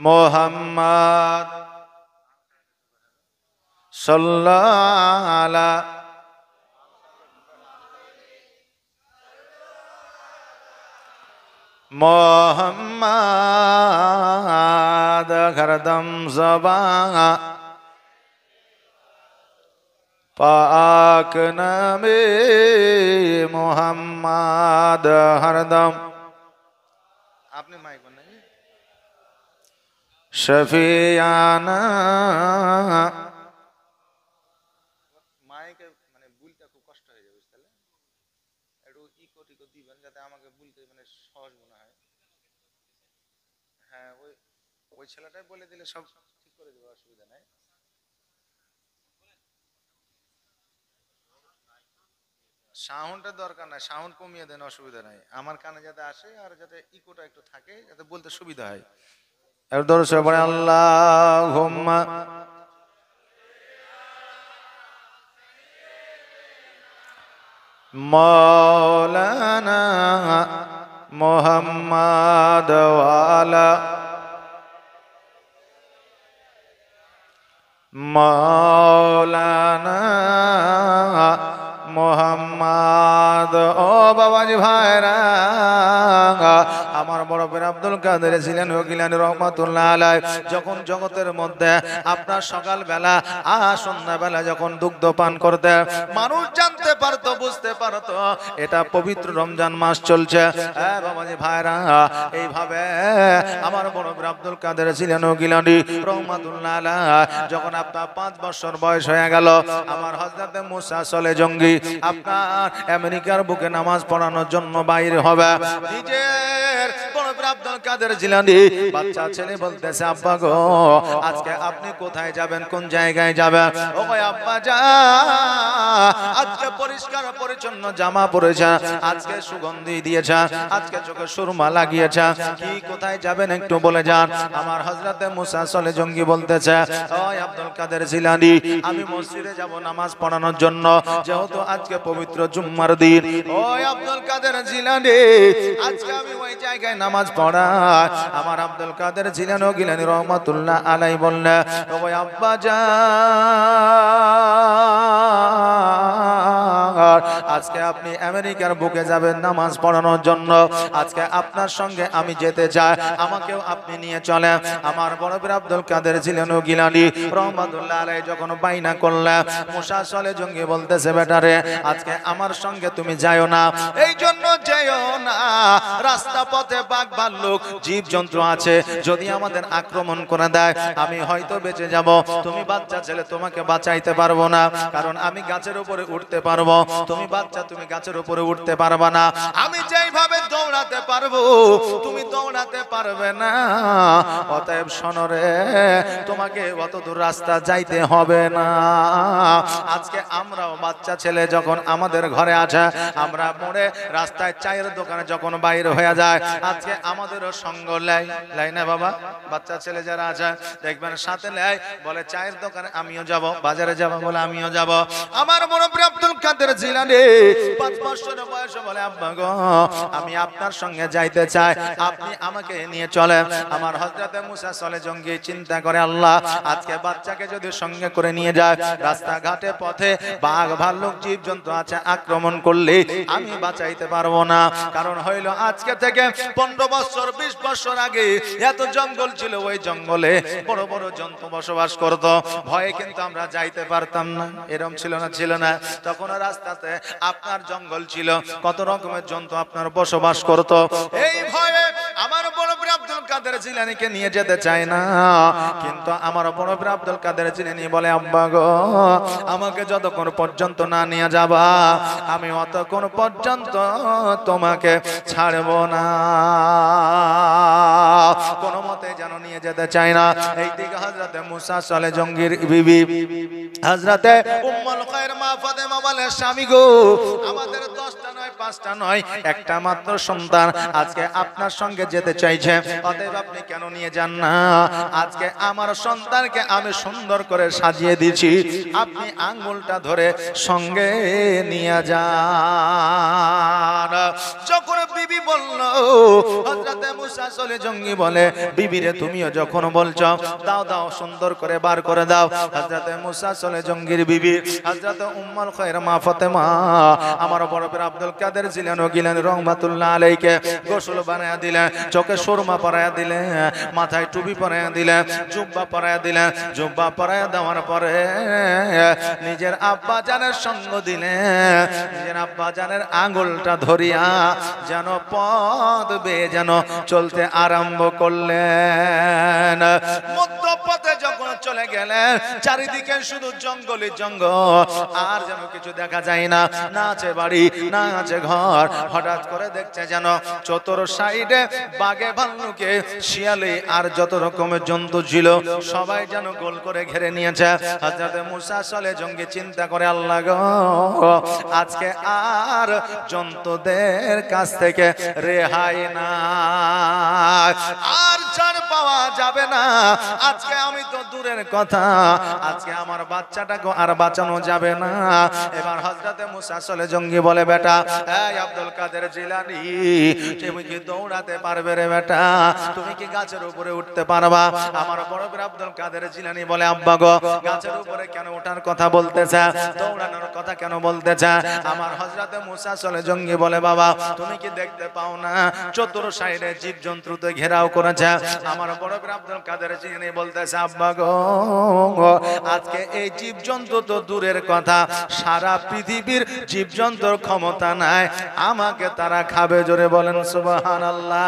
মুহাম্মদ সাল্লাল্লাহু আলাইহি মুহাম্মদ হরদম জবান পাক নামে মুহাম্মদ হরদম। আপনি মাইক বানাই শফিয়ানা মাইকে, মানে বুলটা খুব কষ্ট হয়ে যাবে, তাহলে একটু ইকো টিকো দিবেন যাতে আমাকে বুল সহজ মনে হয়। হ্যাঁ, ওই ওই ছেলেটাই বলে দিলে সব ঠিক করে দেবে, অসুবিধা নাই। সাউন্ডের দরকার নাই, সাউন্ড কমিয়ে দেন, অসুবিধা নাই। আমার কানে যাতে আসে আর যাতে ইকোটা একটু থাকে, যাতে বলতে সুবিধা হয়। এর দরুদ শরীফ পড়ে আল্লাহুম্মা মাওলানা মুহাম্মাদ ওয়া আলা মাওলানা মোহাম্মদ। ও বাবাজি ভাইরা, আমার বড় পীর আব্দুল কাদের জিলানী গিলানী রহমাতুল্লাহ আলাইহি যখন জগতের মধ্যে আপনার সকালবেলা সন্ধ্যাবেলা যখন দুগ্ধ পান করতে মানুষ জানতে পারতো, বুঝতে পারতো এটা পবিত্র রমজান মাস চলছে। বাবাজি ভাইরা, এইভাবে আমার বড় পীর আব্দুল কাদের জিলানী গিলানী রহমাতুল্লাহ আলাইহি যখন আপনার 5 বছর বয়স হয়ে গেল, আমার হযরতে মুসা সলে জঙ্গি আপনার আমেরিকার বুকে নামাজ পড়ানোর জন্য বাইরে হবে। নিজের বড় পীর আব্দুল কাদের জিলানী বাচ্চা ছেলে বলতেছে, আব্বা গো আজকে আপনি কোথায় যাবেন, কোন জায়গায় যাবেন? ও ভাই আব্বা যা, আজকে পরিষ্কার পরিচ্ছন্ন জামা পরেছে, আজকে সুগন্ধি দিয়েছে, আজকে চোখে সুরমা লাগিয়েছে, কি কোথায় যাবেন একটু বলে যান। আমার হযরতে মুসা সলে জঙ্গি বলতেছে, ও আব্দুল কাদের জিলানী আমি মসজিদে যাব নামাজ পড়ানোর জন্য, যেহেতু আজকে পবিত্র জুম্মার দিন। ও আব্দুল কাদের জিলানী আজকে আমি ওই জায়গায় নামাজ পড়াই। আমার আব্দুল কাদের জিলানী গিলানী রহমাতুল্লাহ আলাইহি বললেন, ও আব্বা জান আজকে আপনি আমেরিকার বুকে যাবেন নামাজ পড়ানোর জন্য, আজকে আপনার সঙ্গে আমি যেতে চাই, আমাকেও আপনি নিয়ে চলেন। আমার বড় পীর আব্দুল কাদের জিলানী গিলানী রহমাতুল্লাহ আলাইহি যখন বাইনা করলেন, মুসা সলে জঙ্গি বলতেছে, বেটারে আজকে আমার সঙ্গে তুমি যাইও না, এই জন্য যাইও না, রাস্তা পথে বাঘ ভাল্লুক জীব জন্তু আছে, যদি আমাদের আক্রমণ করে দেয় আমি হয়তো বেঁচে যাব, তুমি বাচ্চা ছেলে, তোমাকে বাঁচাইতে পারবো না, কারণ আমি গাছের উপরে উঠতে পারবো, তুমি বাচ্চা, তুমি গাছের উপরে উঠতে পারবা না, আমি যেইভাবে দৌড়াতে পারবো তুমি দৌড়াতে পারবে না, অতএব শোনরে তোমাকে অত দূর রাস্তা যাইতে হবে না। আজকে আমরাও বাচ্চা ছেলে যখন আমাদের ঘরে আছে, আমরা মোড়ে রাস্তায় চায়ের দোকানে যখন বাইরে হয়ে যায়, আজকে আমাদেরও সঙ্গ লাই না বাবা, বাচ্চা ছেলে যারা আছে দেখবেন সাথে লাই, বলে চায়ের দোকানে আমিও যাব, বাজারে যাব, বলে আমিও যাব। আমার বড় পীর আব্দুল কাদের জিলানী 5 বছরের বয়সে বলে, আব্বা গো আমি আপনার সঙ্গে যাইতে চাই, আপনি আমাকে নিয়ে চলেন। আমার হযরতে মুসা সলে জঙ্গি চিন্তা করে, আল্লাহ আজকে বাচ্চাকে যদি সঙ্গে করে নিয়ে যায়, রাস্তাঘাটে পথে বাঘ ভাল্লুক জীব জন্তু আছে, আক্রমণ করলে আমি বাঁচাইতে পারবো না, কারণ হইল আজকে থেকে 15 বছর 20 বছর আগে এত জঙ্গল ছিল, ওই জঙ্গলে বড় বড় জন্তু বসবাস করত, ভয়ে কিন্তু আমরা যাইতে পারতাম না, এরকম ছিল না? ছিল না? তখন রাস্তাতে আপনার জঙ্গল ছিল, কত রকমের জন্তু আপনার বসবাস করত, এই ভয়ে আমার বড় পীর আব্দুল কাদের জিলানীকে নিয়ে যেতে চায় না। কিন্তু আমার বড় পীর আব্দুল কাদের জিলানী বলে, আব্বা গো আমাকে যতক্ষণ পর্যন্ত না নিয়ে যাবা আমি অতক্ষণ পর্যন্ত তোমাকে ছাড়ব না, কোন মতে যেন নিয়ে যেতে চায় না। এই দিকে হযরতে মুসা সলে জঙ্গির বিবি হযরতে উম্মুল খায়র মা ফাতেমা বলে, স্বামী গো আমাদের 10টা নয় 5টা নয় একটা মাত্র সন্তান আজকে আপনার সঙ্গে যেতে চাইছে, অতএব আপনি কেন নিয়ে যান না? আজকে আমার সন্তানকে আমি সুন্দর করে সাজিয়ে দিয়েছি, আপনি আঙ্গুলটা ধরে সঙ্গে নিয়ে যান। যখন বিবি বলল, হযরতে মুসা সলে জঙ্গি বলে, বিবিরে তুমিও যখন বলছো দাও দাও সুন্দর করে বার করে দাও। হযরতে মুসা সলে জঙ্গির বিবি হযরতে উম্মুল খায়র মা ফাতেমা আমার বড় পীর আব্দুল কাদের জিলানী গিলানী রহমাতুল্লাহ আলাইহিকে গোসল বানায়া দিলেন, চোখে সুরমা পরায়া দিলেন, মাথায় টুপি পরায়া দিলেন, জুব্বা পরায়া দিলেন। জুব্বা পরায়া দেওয়ার পরে নিজের আব্বা জানের সঙ্গ দিলেন, নিজের আব্বা জানের আঙ্গুলটা ধরিয়া যেন পথ বেয়ে যেন চলতে আরম্ভ করলেন। মধ্যপথে যখন চলে গেলেন দেখেন চারিদিকে শুধু জঙ্গলে জঙ্গল, আর যেন কিছু দেখা যায় না, না আছে বাড়ি না আছে ঘর। হঠাৎ করে দেখছে যেন চতুর সাইডে বাঘে ভাল্লুকে শিয়ালে আর যত রকমের জন্তু ছিল সবাই যেন গোল করে ঘিরে নিয়েছে। হযরত মুসা সালে জঙ্গি চিন্তা করে, আল্লাহ গো, আজকে আর জন্তুদের কাছ থেকে রেহাই না, আর ছাড় পাওয়া যাবে না। আজকে আমি তো দূরের কথা, আজকে আমার বাচ্চাটাকে আর বাঁচানো যাবে না। এবার হযরত মুসা সালে জঙ্গি বলে, বেটা এই আব্দুল কাদের জিলানী, তুমি কি দৌড়াতে পারবে রে বেটা? তুমি কি গাছের উপরে উঠতে পারবা? আমার বড় বীর আব্দুল কাদের জিলানী বলে, আব্বা গো, গাছের উপরে কেন ওঠার কথা বলতেছে, দৌড়ানোর কথা কেন বলতেছে? আমার হযরত মুসা সালে জঙ্গি বলে, বাবা তুমি কি দেখতে পাও না চতুর সাইডে জীবজন্তুতে ঘেরাও করেছে? আমার বড় বীর আব্দুল কাদের জিলানী বলতেছে, আব্বা গো, আজকে এই জীবজন্তু তো দূরের কথা, সারা পৃথিবীর জীবজন্তুর ক্ষমতা নাই, আমাকে তারা খাবে। জোরে বলেন সুবহানাল্লাহ।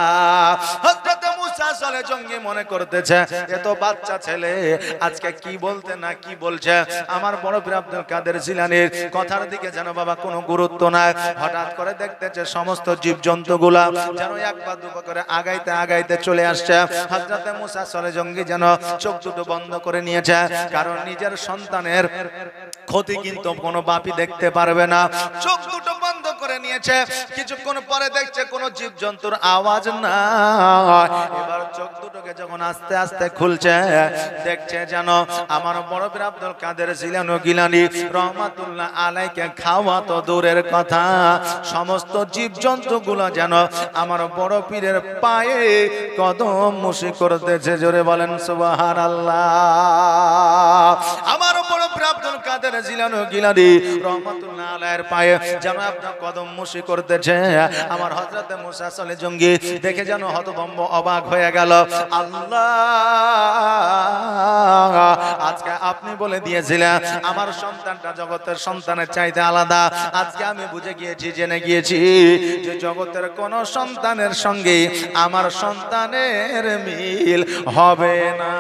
হযরত মুসা সালে জঙ্গি মনে করতেছে এত বাচ্চা ছেলে আজকে কি বলতে না কি বলছে। আমার বড় বীর আব্দুল কাদের জিলানীর কথার দিকে যেন বাবা কোনো গুরুত্ব নাই। হঠাৎ করে দেখতেছে সমস্ত জীবজন্তুগুলা যেন একবার দুবার করে আগাইতে আগাইতে চলে আসছে। হযরত মুসা সালে জঙ্গি যেন চোখ দুটো বন্ধ করে নিয়েছে, কারণ নিজের সন্তানের ক্ষতি কিন্তু কোনো বাপই দেখতে পারবে না। চোখ দুটো বন্ধ করে নিয়েছে। কিছুক্ষণ পরে দেখছে কোনো জীবজন্তুর আওয়াজ না। এবার চোখ দুটোকে যখন আস্তে আস্তে খুলছে, দেখছে যেন আমার বড় বীর আব্দুল কাদের জিলানী রহমাতুল্লাহ আলাইকে খাওয়া তো দূরের কথা, সমস্ত জীবজন্তুগুলো যেন আমার বড় পীরের পায়ে কদম মুশি করতেছে। জোরে বলেন সুবহানাল্লাহ। আমার বড় পীর আব্দুল কাদের জিলানী রহমাতুল্লাহ আলাইহির পায়ে যেন আপনার কদম মুশি করতেছে। আমার হযরত মুসা সালে জঙ্গি দেখে যেন হতভম্ব অবাক হয়ে গেল। আল্লাহ, আজকে আপনি বলে দিয়েছিলেন আমার সন্তানটা জগতের সন্তানের চাইতে আলাদা। আজকে আমি বুঝে গিয়েছি, জেনে গিয়েছি যে জগতের কোন সন্তানের সঙ্গে আমার সন্তানের মিল হবে না।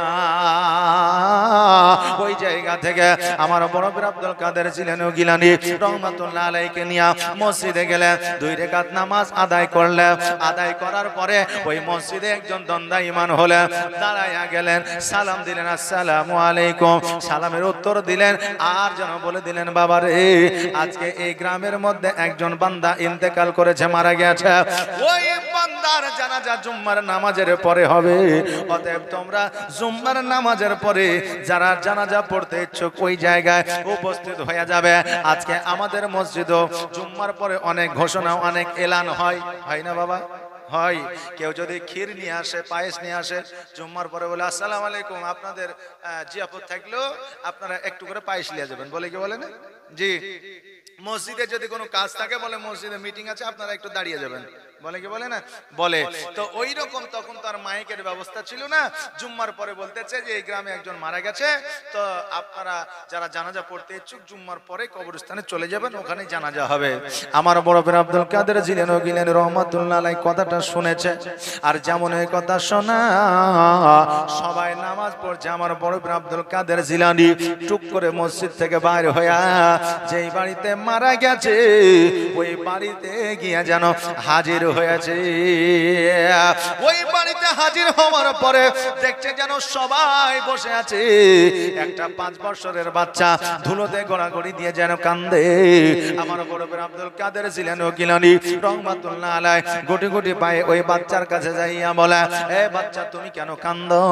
ওই জায়গা থেকে আমার বড় বীর আব্দুল কাদের জিলানী রহমাতুল্লাহ আলাইহিকে নিয়ে মসজিদে গেলেন, 2 রাকাত নামাজ আদায় করলেন। আদায় করার পরে ওই মসজিদে একজন দন্দাইমান হলেন, দাঁড়ায়া গেলেন, সালাম দিলেন, আসসালামু আলাইকুম। সালামের উত্তর দিলেন, আর যেন বলে দিলেন, বাবা রে, আজকে এই গ্রামের মধ্যে একজন বান্দা ইন্তেকাল করেছে, মারা গেছে। ওই বান্দার জানাজা জুম্মার নামাজের পরে হবে। অতএব তোমরা জুম্মার নামাজের পরে যারা জানাজা পড়তে ইচ্ছুক ওই জায়গায় উপস্থিত হয়ে যাবে। আজকে আমাদের মসজিদও জুম্মার পরে অনেক ঘোষণা, অনেক এলান হয়, হয় না বাবা? হয়। কেউ যদি ক্ষীর নিয়ে আসে, পায়েস নিয়ে আসে, জুম্মার পরে বলে, আসসালামু আলাইকুম, আপনাদের জিয়াফত থাকলেও আপনারা একটু করে পায়েস নিয়ে যাবেন, বলে কি বলে না? জি। মসজিদে যদি কোনো কাজ থাকে, বলে মসজিদে মিটিং আছে, আপনারা একটু দাঁড়িয়ে যাবেন, বলে কি বলে না? বলে। তো ওই রকম তখন তার মাইকের ব্যবস্থা ছিল না। জুম্মার পরে বলতেছে যে এই গ্রামে একজন মারা গেছে, তো আপনারা যারা জানাজা পড়তে ইচ্ছুক জুম্মার পরে কবরস্থানে চলে যাবেন, ওখানেই জানাজা হবে। আমার বড় বীর আব্দুল কাদের জিলানী রহমাতুল্লাহ আলাইহি কথাটা শুনেছে, আর যেমন এই কথা শোনা সবাই নামাজ পড়ছে। আমার বড় বীর আব্দুল কাদের জিলানী টুক করে মসজিদ থেকে বাইরে হয়ে যেই বাড়িতে মারা গেছে ওই বাড়িতে গিয়ে যেন হাজির হয়েছে। ওই বাড়িতে হাজির হওয়ার পরে দেখছে যেন সবাই বসে আছে। একটা 5 বছরের বাচ্চা ধুলোতে গড়াগড়ি দিয়ে যেন কান্দে। আমার বড় বীর আব্দুল কাদের জিলানী রহমাতুল্লাহ আলাইহি গুটি গুটি পায়ে ওই বাচ্চার কাছে যাইয়া বলে, এ বাচ্চা তুমি কেন কান্দো?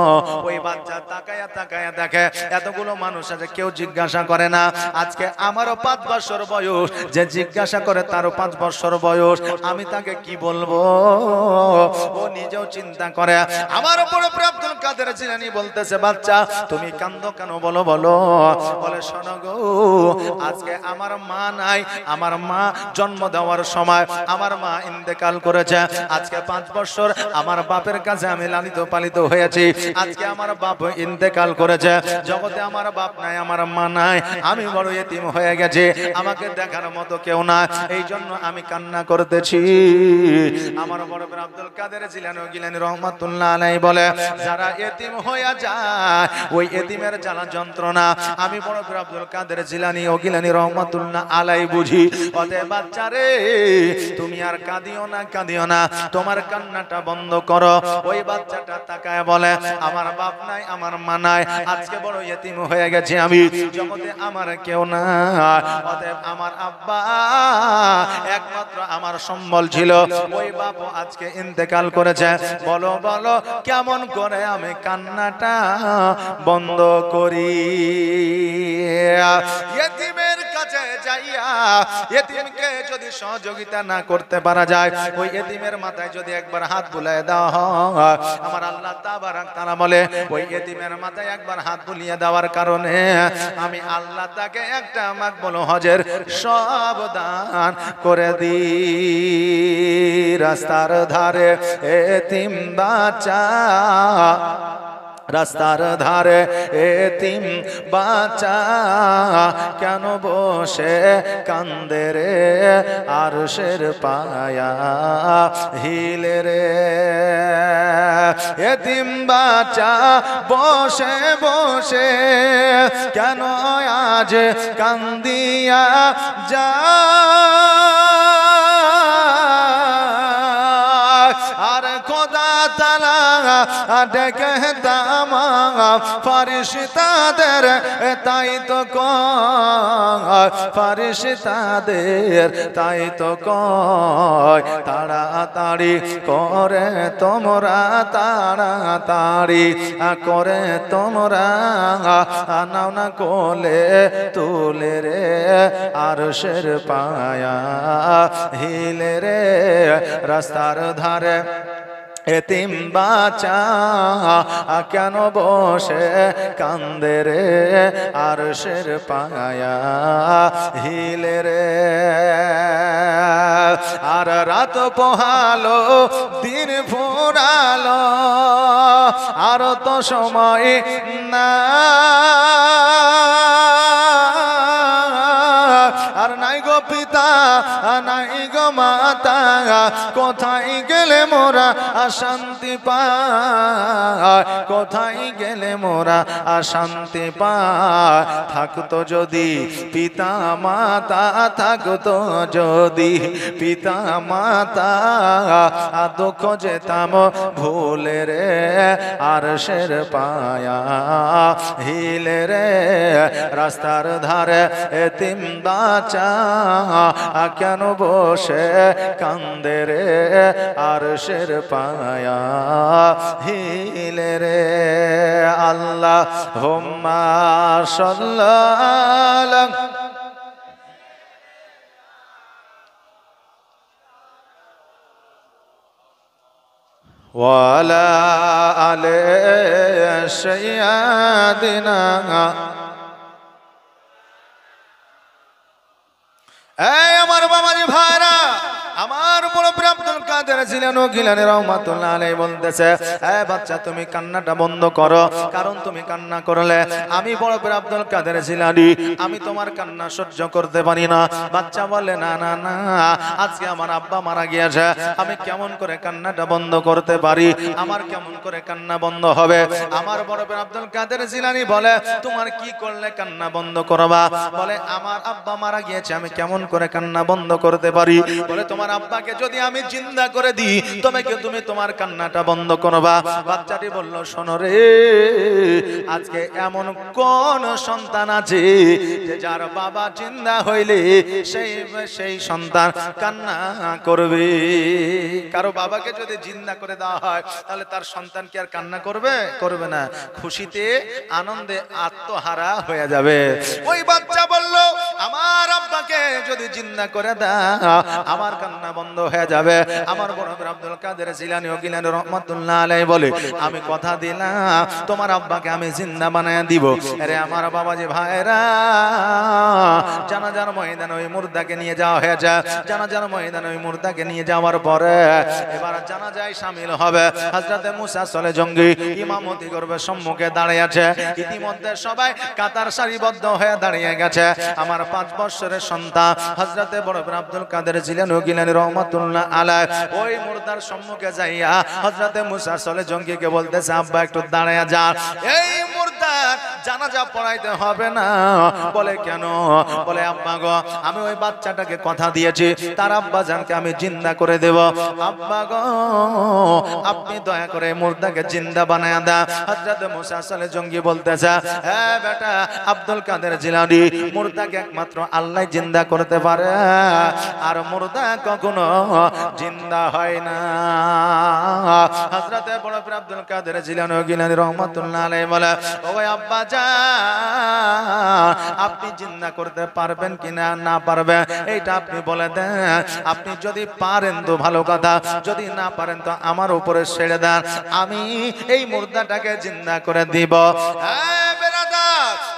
ওই বাচ্চা তাকায়া তাকায়া দেখে এতগুলো মানুষ আছে, কেউ জিজ্ঞাসা করে না। আজকে আমারও 5 বছর বয়স, যে জিজ্ঞাসা করে তারও 5 বছর বয়স, আমি তাকে কি বলবো? ও নিজেও চিন্তা করে। আমার বড় বীর আব্দুল কাদের জিলানী বলতেছে, বাচ্চা তুমি কান্দো কেন? বলো বলো। বলে, শোনো গো, আজকে আমার মা নাই, আমার মা জন্ম দেওয়ার সময় আমার মা ইন্তেকাল করেছে। আজকে 5 বছর আমার বাপের কাছে আমি লালিত পালিত হয়েছি। আজকে আমার বাপ ইন্তেকাল করেছে, জগতে আমার বাপ নাই, আমার মা নাই, আমি বড় এতিম হয়ে গেছি, আমাকে দেখার মতো কেউ না, এই জন্য আমি কান্না করতেছি। আমার বড় পীর আব্দুল কাদের জিলানী রহমাতুল্লাহ আলাইহি বলে, যারা এতিম হয়ে যায় ওই এতিমের জ্বালা যন্ত্রণা আমি বড় পীর আব্দুল কাদের জিলানী ও গিলানী রহমাতুল্লাহ আলাইহি বুঝি। অতএব বাচ্চারে, তুমি আর কাঁদিও না, তোমার কান্নাটা বন্ধ করো। ওই বাচ্চাটা তাকায় বলে, আমার বাপ নাই, আমার মা নাই, আজকে বড় এতিম হয়ে গেছে আমি, জগতে আমার কেউ না। অতএব আমার আব্বা একমাত্র আমার সম্বল ছিল, ওই বাপও আজকে ইন্তেকাল করেছে। বলো বলো কেমন করে আমি কান্নাটা বন্ধ করি? এতিমের কাছে যাইয়া এতিমকে যদি সহযোগিতা না করতে পারা যায়, ওই এতিমের মাথায় যদি একবার হাত বুলিয়ে দেওয়া হয়, আমার আল্লাহ তাবারক তাআলা বলে ওই এতিমের মাথায় একবার হাত বুলিয়ে দেওয়ার কারণে আমি আল্লাহ তাকে একটা মাকবুল হজের সব দান করে দিই। রাস্তার ধারে এতিম বাচ্চা, রাস্তার ধারে এতিম বাচ্চা কেন বসে কান্দে রে, আরশের পায়া হিলে রে। এতিম বাচ্চা বসে বসে কেন আজ কান্দিয়া যা, আর খোদা তাআলা ডেকে ফারিস্তাদের তাই তো কয়, ফারিস্তাদের তাই তো কয়, তাড়াতাড়ি করে তোমরা, তাড়াতাড়ি করে তোমরা নাও না কোলে তুলে রে, আরশের পায়া হিলে রে। রাস্তার ধারে এতিম বাচ্চা কেন বসে কান্দে রে, আরশের পায়া হিলে রে। আর রাত পোহালো, দিন ফুরালো, আর তো সময় না, আর নাই গো পিতা, নাই গো মাতা, কোথায় গেলে মোরা শান্তি পায়, কোথায় গেলে মোরা শান্তি পায়। থাকতো যদি পিতা মাতা, থাকতো যদি পিতা মাতা, দুঃখ যেতাম ভুলে রে, আরশের পায়া হিলে রে। রাস্তার ধারে এতিম বাচ্চা কেন বসে কান্দে রে, আরশের পায়া হিলে রে। আল্লাহুম্মা সাল্লাল্লাহু ওয়ালা আলে সাইয়্যিদিনা। এই আমার বাবাজি ভাইরা, আমার বড় পীর আব্দুল কাদের জিলানী রহমাতুল্লাহ আলাইহি বলতেছে, এ বাচ্চা তুমি কান্নাটা বন্ধ করো, কারণ তুমি কান্না করলে আমি বড় পীর আব্দুল কাদের জিলানী আমি তোমার কান্না সহ্য করতে পারি না। বাচ্চা বলে, না না না, আজকে আমার আব্বা মারা গিয়েছে, আমি কেমন করে কান্নাটা বন্ধ করতে পারি, আমার কেমন করে কান্না বন্ধ হবে? আমার বড় পীর আব্দুল কাদের জিলানী বলে, তোমার কি করলে কান্না বন্ধ করবা? বলে, আমার আব্বা মারা গিয়েছে, আমি কেমন করে কান্না বন্ধ করতে পারি? বলে, তোমার আব্বাকে যদি আমি জিন্দা করে দিই তুমি তোমার কান্নাটা বন্ধ করবা। বাচ্চাটি বলল, শোনো রে, আজকে এমন কোন সন্তান আছে যে যার বাবা জিন্দা হইলে সেই সন্তান কান্না করবে? কারো বাবাকে যদি জিন্দা করে দেওয়া হয় তাহলে তার সন্তান কি আর কান্না করবে? করবে না, খুশিতে আনন্দে আত্মহারা হয়ে যাবে। ওই বাচ্চা বলল, আমার আব্বা আমাকে যদি জিন্দা করে দাও আমার কান্না বন্ধ হয়ে যাবে। আমার বড় পীর আব্দুল কাদের জিলানী ও গিলানী রহমাতুল্লাহ আলাইহি বলে আমি কথা দিলাম তোমার আব্বাকে আমি জিন্দা বানায় দিব। আরে আমার বাবাজি ভাইরা, জানাজার ময়দানে ওই মুর্দাকে নিয়ে যাওয়া হয়েছে। জানাজার ময়দানে ওই মুর্দাকে নিয়ে যাওয়ার পরে এবার জানাজায় শামিল হবে হযরতে মুসা সলে জঙ্গি ইমামতি করবে, সম্মুখে দাঁড়িয়ে আছে। ইতিমধ্যে সবাই কাতার সারিবদ্ধ হয়ে দাঁড়িয়ে গেছে। আমার 5 বছরের সন্তান হযরতে বড় পীর আব্দুল কাদের জিলানী ও গিলানী রহমাতুল্লাহ আলাইহি ওই মুর্দার সম্মুখে যাইয়া হযরতে মুসা সলে জঙ্গিকে বলতেছে আব্বা একটু দাঁড়িয়ে যান, এই মুর্দার জানাজা পড়াইতে হবে না। বলে কেন? বলে আব্বা গো আমি ওই বাচ্চাটাকে কথা দিয়েছি তার আব্বা জানকে আমি জিন্দা করে দেব। আব্বা গো আপনি দয়া করে মুর্দাকে জিন্দা বানায়া দেন। হযরত মুসা সলে জঙ্গি বলতেছে হ্যাঁ বেটা আব্দুল কাদের জিলানী, মুর্দাকে একমাত্র আল্লাহ জিন্দা করতে পারে, আর মুর্দা কখনো জিন্দা হয় না। হযরত বড় পীর আব্দুল কাদের জিলানী ও গিলানী রহমাতুল্লাহ আলাইহি বলে ও আব্বা জান আপনি জিন্দা করতে পারবেন কিনা না পারবেন এইটা আপনি বলে দেন। আপনি যদি পারেন তো ভালো কথা, যদি না পারেন তো আমার উপরে ছেড়ে দেন, আমি এই মুর্দাটাকে জিন্দা করে দিব।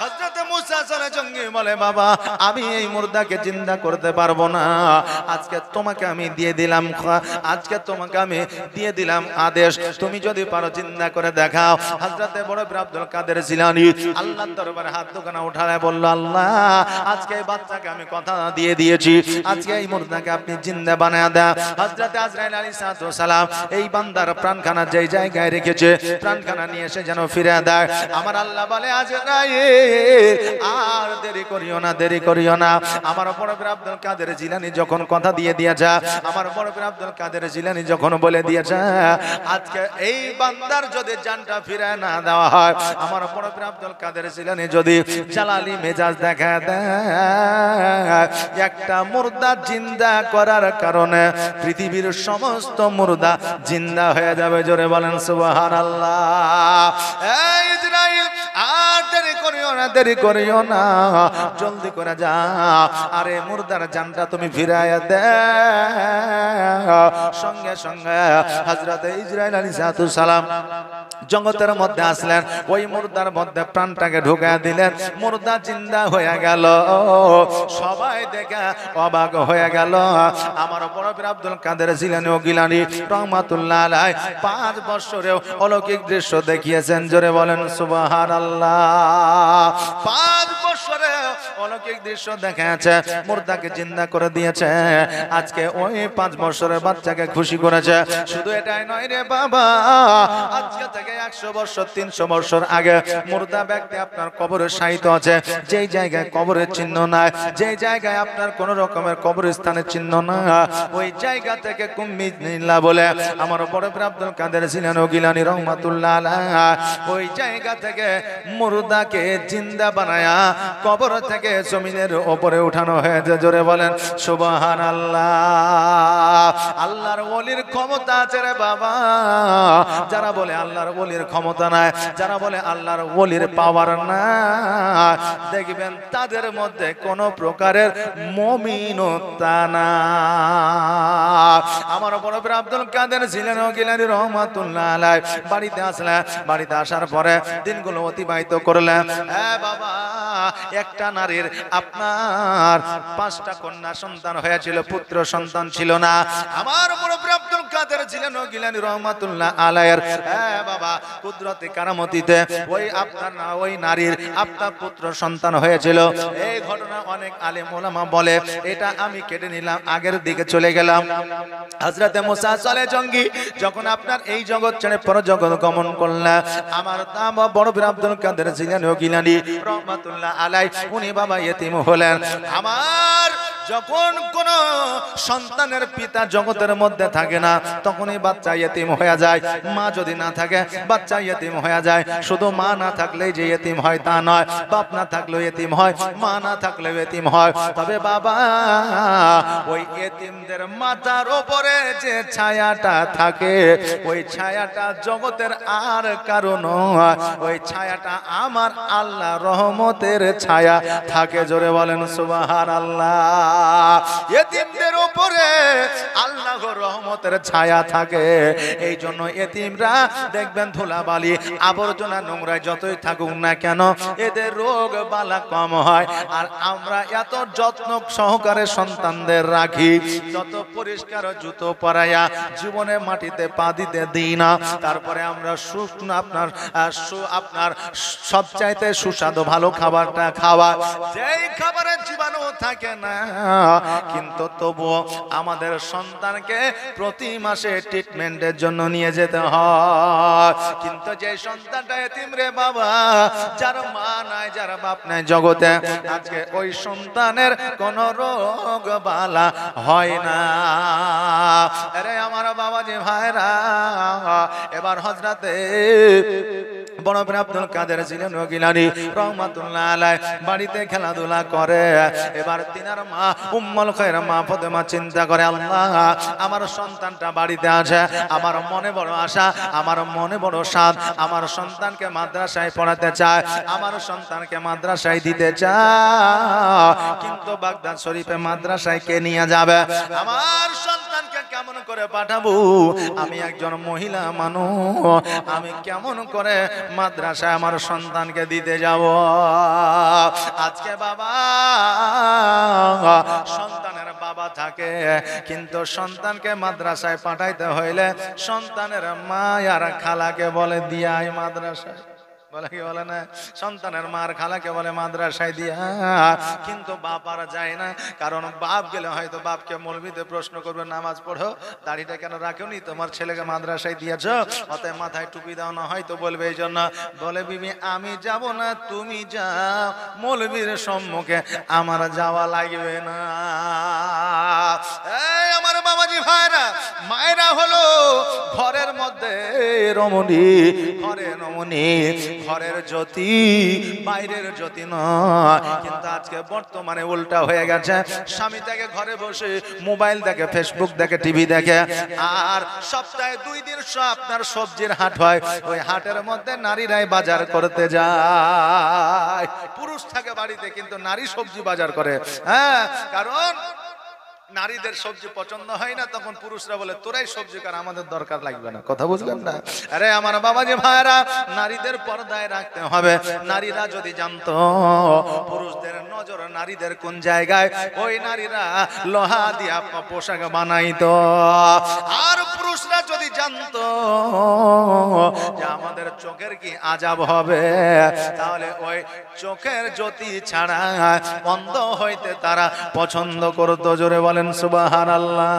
হযরত মুসা সলে জঙ্গি বলে বাবা আমি এই মুর্দাকে জিন্দা করতে পারবো না, আজকে তোমাকে আমি দিয়ে দিলাম, আজকে তোমাকে আমি দিয়ে দিলাম আদেশ, তুমি যদি পারো জিন্দা করে দেখাও। হযরতে বড় পীর আব্দুল কাদের জিলানী আল্লাহর দরবারে হাত দুখানা উঠায় বলল আল্লাহ আজকে এই বাচ্চাকে আমি কথা দিয়ে দিয়েছি, আজকে এই মুর্দাকে আপনি জিন্দা বানায়া দেন। হযরতে আজরাইল আলাইহিস সালাম এই বান্দার প্রাণখানা যেই জায়গায় রেখেছে প্রাণখানা নিয়ে এসে যেন ফিরে দেয়। আমার আল্লাহ বলে আজরাইল আর দেরি করিও না, দেরি করিও না। আমার বড় পীর আব্দুল কাদের জিলানী যখন কথা দিয়ে দিয়েছে, আমার বড় পীর আব্দুল কাদের জিলানী যখন বলে দিয়েছে আজকে এই বান্দার যদি জানটা ফিরে না দেওয়া হয়, আমার বড় পীর আব্দুল কাদের জিলানী যদি জালালি মেজাজ দেখা দেয়, একটা মুর্দা জিন্দা করার কারণে পৃথিবীর সমস্ত মুর্দা জিন্দা হয়ে যাবে। জোরে বলেন সুবহানাল্লাহ। এই ইসরাইল আর দেরি করিও না, দেরি করিও না, জলদি করে যা, আরে মুর্দার জানটা তুমি ফিরাইয়া দে। সঙ্গে সঙ্গে হযরত ইসরাইল আলাইহিস সালাম জগতের মধ্যে আসলেন, ওই মুর্দার মধ্যে প্রাণটাকে ঢুকায় দিলেন, মুর্দা জিন্দা হয়ে গেল। সবাই দেখে অবাক হয়ে গেল। আমার বড় পীর আব্দুল কাদের জিলানী ও গিলানী রহমাতুল্লাহ আলাইহি 5 বছরেও অলৌকিক দৃশ্য দেখিয়েছেন। জোরে বলেন সুবহানাল্লাহ। 5 বছরে অলৌকিক দৃশ্য দেখাচ্ছে, মুর্দাকে জিন্দা করে দিয়েছে। আজকে ওই 5 বছরের বাচ্চাকে খুশি করেছে। শুধু এটাই নয় রে বাবা, আজকে থেকে 100 বছর 300 বছর আগে মুর্দা ব্যক্তি আপনার কবরে শায়িত আছে, যেই জায়গায় কবরের চিহ্ন নাই, যেই জায়গায় আপনার কোন রকমের কবরস্থানের চিহ্ন না, ওই জায়গা থেকে কুম্মিল্লা বলে আমার বড় পীর আব্দুল কাদের জিলানী ও গিলানী রহমাতুল্লাহ আলাইহি ওই জায়গা থেকে মুর্দাকে জিন্দা বানায়া কবর থেকে জমিনের উপরে উঠানো হয়েছে। জোরে বলেন সুবহানাল্লাহ। আল্লাহর ওলির ক্ষমতা আছে রে বাবা। যারা বলে আল্লাহর ওলির ক্ষমতা নাই, যারা বলে আল্লাহর ওলির পাওয়ার নাই, দেখবেন তাদের মধ্যে কোন প্রকারের মুমিনতা না। আমার বড় পীর আব্দুল কাদের জিলানী ও গিলানী রহমাতুল্লাহ আলাইহি বাড়িতে আসলেন। বাড়িতে আসার পরে দিনগুলো অতিবাহিত করলেন। হ্যাঁ বাবা, একটা নারীর আপনার 5টা কন্যা সন্তান হয়েছিল, পুত্র সন্তান ছিল না। আমার বড় পীর আব্দুল কাদের জিলানী ও গিলানী রহমাতুল্লাহ আলাইহির হ্যাঁ বাবা কুদরতে কারামতিতে ওই নারীর আপনার পুত্র সন্তান হয়েছিল। এই ঘটনা অনেক আলেম ওলামা বলে, এটা আমি কেটে নিলাম, আগের দিকে চলে গেলাম। হযরতে মুসা সলে জঙ্গি যখন আপনার এই জগৎ ছেড়ে পরজগৎ গমন করলেন, আমার নাম বড় পীর আব্দুল কাদের জিলানী ও গিলানী রহমাতুল্লাহ আলাইহি উনি বাবা ইতিম হলেন। আমার যখন কোন সন্তানের পিতা জগতের মধ্যে থাকে না, তখনই বাচ্চা ইতিম হয়ে যায়। মা যদি না থাকে বাচ্চা ইতিম হয়ে যায়। শুধু মা না থাকলেই যে ইতিম হয় তা নয়, বাপ না থাকলেও ইতিম হয়, মা না থাকলেও ইতিম হয়। তবে বাবা, ওই ইতিমদের মাথার উপরে যে ছায়াটা থাকে, ওই ছায়াটা জগতের আর কারো নয়, ওই ছায়াটা আমার আল্লাহ রহমতের ছায়া থাকে। জোরে বলেন সুবহানাল্লাহ। ইতিমদের উপরে আল্লাহর রহমতের ছায়া থাকে। এই জন্য ইতিমরা দেখবেন ধুলাবালি আবর্জনা নোংরা যতই থাকুক না কেন, এদের রোগ বালা কম হয়। আর আমরা এত যত্ন সহকারে সন্তানদের রাখি, যত পরিষ্কার জুতো পরাইয়া জীবনে মাটিতে পা দিতে দিই না, তারপরে আমরা আপনার সবচাইতে সুস্বাদু ভালো খাবারটা খাওয়া, যেই খাবারের জীবাণু থাকে না, কিন্তু তবুও আমাদের সন্তানকে প্রতি মাসে ট্রিটমেন্টের জন্য নিয়ে যেতে হয়। কিন্তু যে সন্তানটা এতিম রে বাবা, যার মা নাই, যার বাপ নাই জগতে, আজকে ওই সন্তানের কোন রোগ বালা হয় না। আরে আমার বাবাজি ভাইরা, এবার হযরতে বড় পীর আব্দুল কাদের জিলানী গিলানী রহমাতুল্লাহ আলাইহি বাড়িতে খেলাধুলা করে। এবার তিনার মা উম্মুল খায়র মা ফাতেমা চিন্তা করে, আল্লাহ আমার সন্তানটা বাড়িতে আছে, আমার মনে বড় আশা, আমার মনে বড় সাধ, আমার সন্তানকে মাদ্রাসায় পড়াতে চায়, আমার সন্তানকে মাদ্রাসায় দিতে চায়, কিন্তু বাগদাদ শরীফে মাদ্রাসায় কে নিয়ে যাবে? আমার সন্তানকে কেমন করে পাঠাবো? আমি একজন মহিলা মানুষ, আমি কেমন করে মাদ্রাসায় আমার সন্তানকে দিতে যাব? আজকে বাবা, সন্তানের বাবা থাকে, কিন্তু সন্তানকে মাদ্রাসায় পাঠাইতে হইলে সন্তানের মা আর খালাকে বলে দিয়াই মাদ্রাসায়, বলে কি বলে না? সন্তানের মার খালাকে বলে মাদ্রাসায় দিয়া, কিন্তু বাপ আর যায় না। কারণ বাপ গেলে হয়তো বাপকে মৌলবীতে প্রশ্ন করবে, নামাজ পড়ো, দাড়িটা কেন রাখোনি, তোমার ছেলেকে মাদ্রাসায় দিয়েছ, অতএব মাথায় টুপি দাও না, হয়তো বলবে। এই জন্য বলে, বিবি আমি যাব না, তুমি যাও, মৌলবীর সম্মুখে আমার যাওয়া লাগবে না। এই আমার বাবাজি ভাইরা, মায়েরা হলো ঘরের মধ্যে রমণী, ঘরে রমণী, ঘরের জ্যোতি, বাইরের জ্যোতি নয়। কিন্তু আজকে বর্তমানে উল্টা হয়ে গেছে। স্বামী থেকে ঘরে বসে মোবাইল দেখে, ফেসবুক দেখে, টিভি দেখে, আর সপ্তাহে 2 দিন আপনার সবজির হাট হয়, ওই হাটের মধ্যে নারীরাই বাজার করতে যায়। পুরুষ থাকে বাড়িতে, কিন্তু নারী সবজি বাজার করে। হ্যাঁ, কারণ নারীদের সবজি পছন্দ হয় না, তখন পুরুষরা বলে তোরাই সবজি কার, আমাদের দরকার লাগবে না। কথা বুঝলেন না? আরে আমার বাবাজি ভাইরা, নারীদের পর্দায় রাখতে হবে। নারীরা যদি জানতো পুরুষদের নজর নারীদের কোন জায়গায়, ওই নারীরা লোহা দিয়া পোশাক বানাইতো। আর পুরুষরা যদি জানতো যে আমাদের চোখের কি আযাব হবে, তাহলে ওই চোখের জ্যোতি ছাড়া অন্ধ হইতে তারা পছন্দ করতো। জোরে বলেন সুবহানাল্লাহ।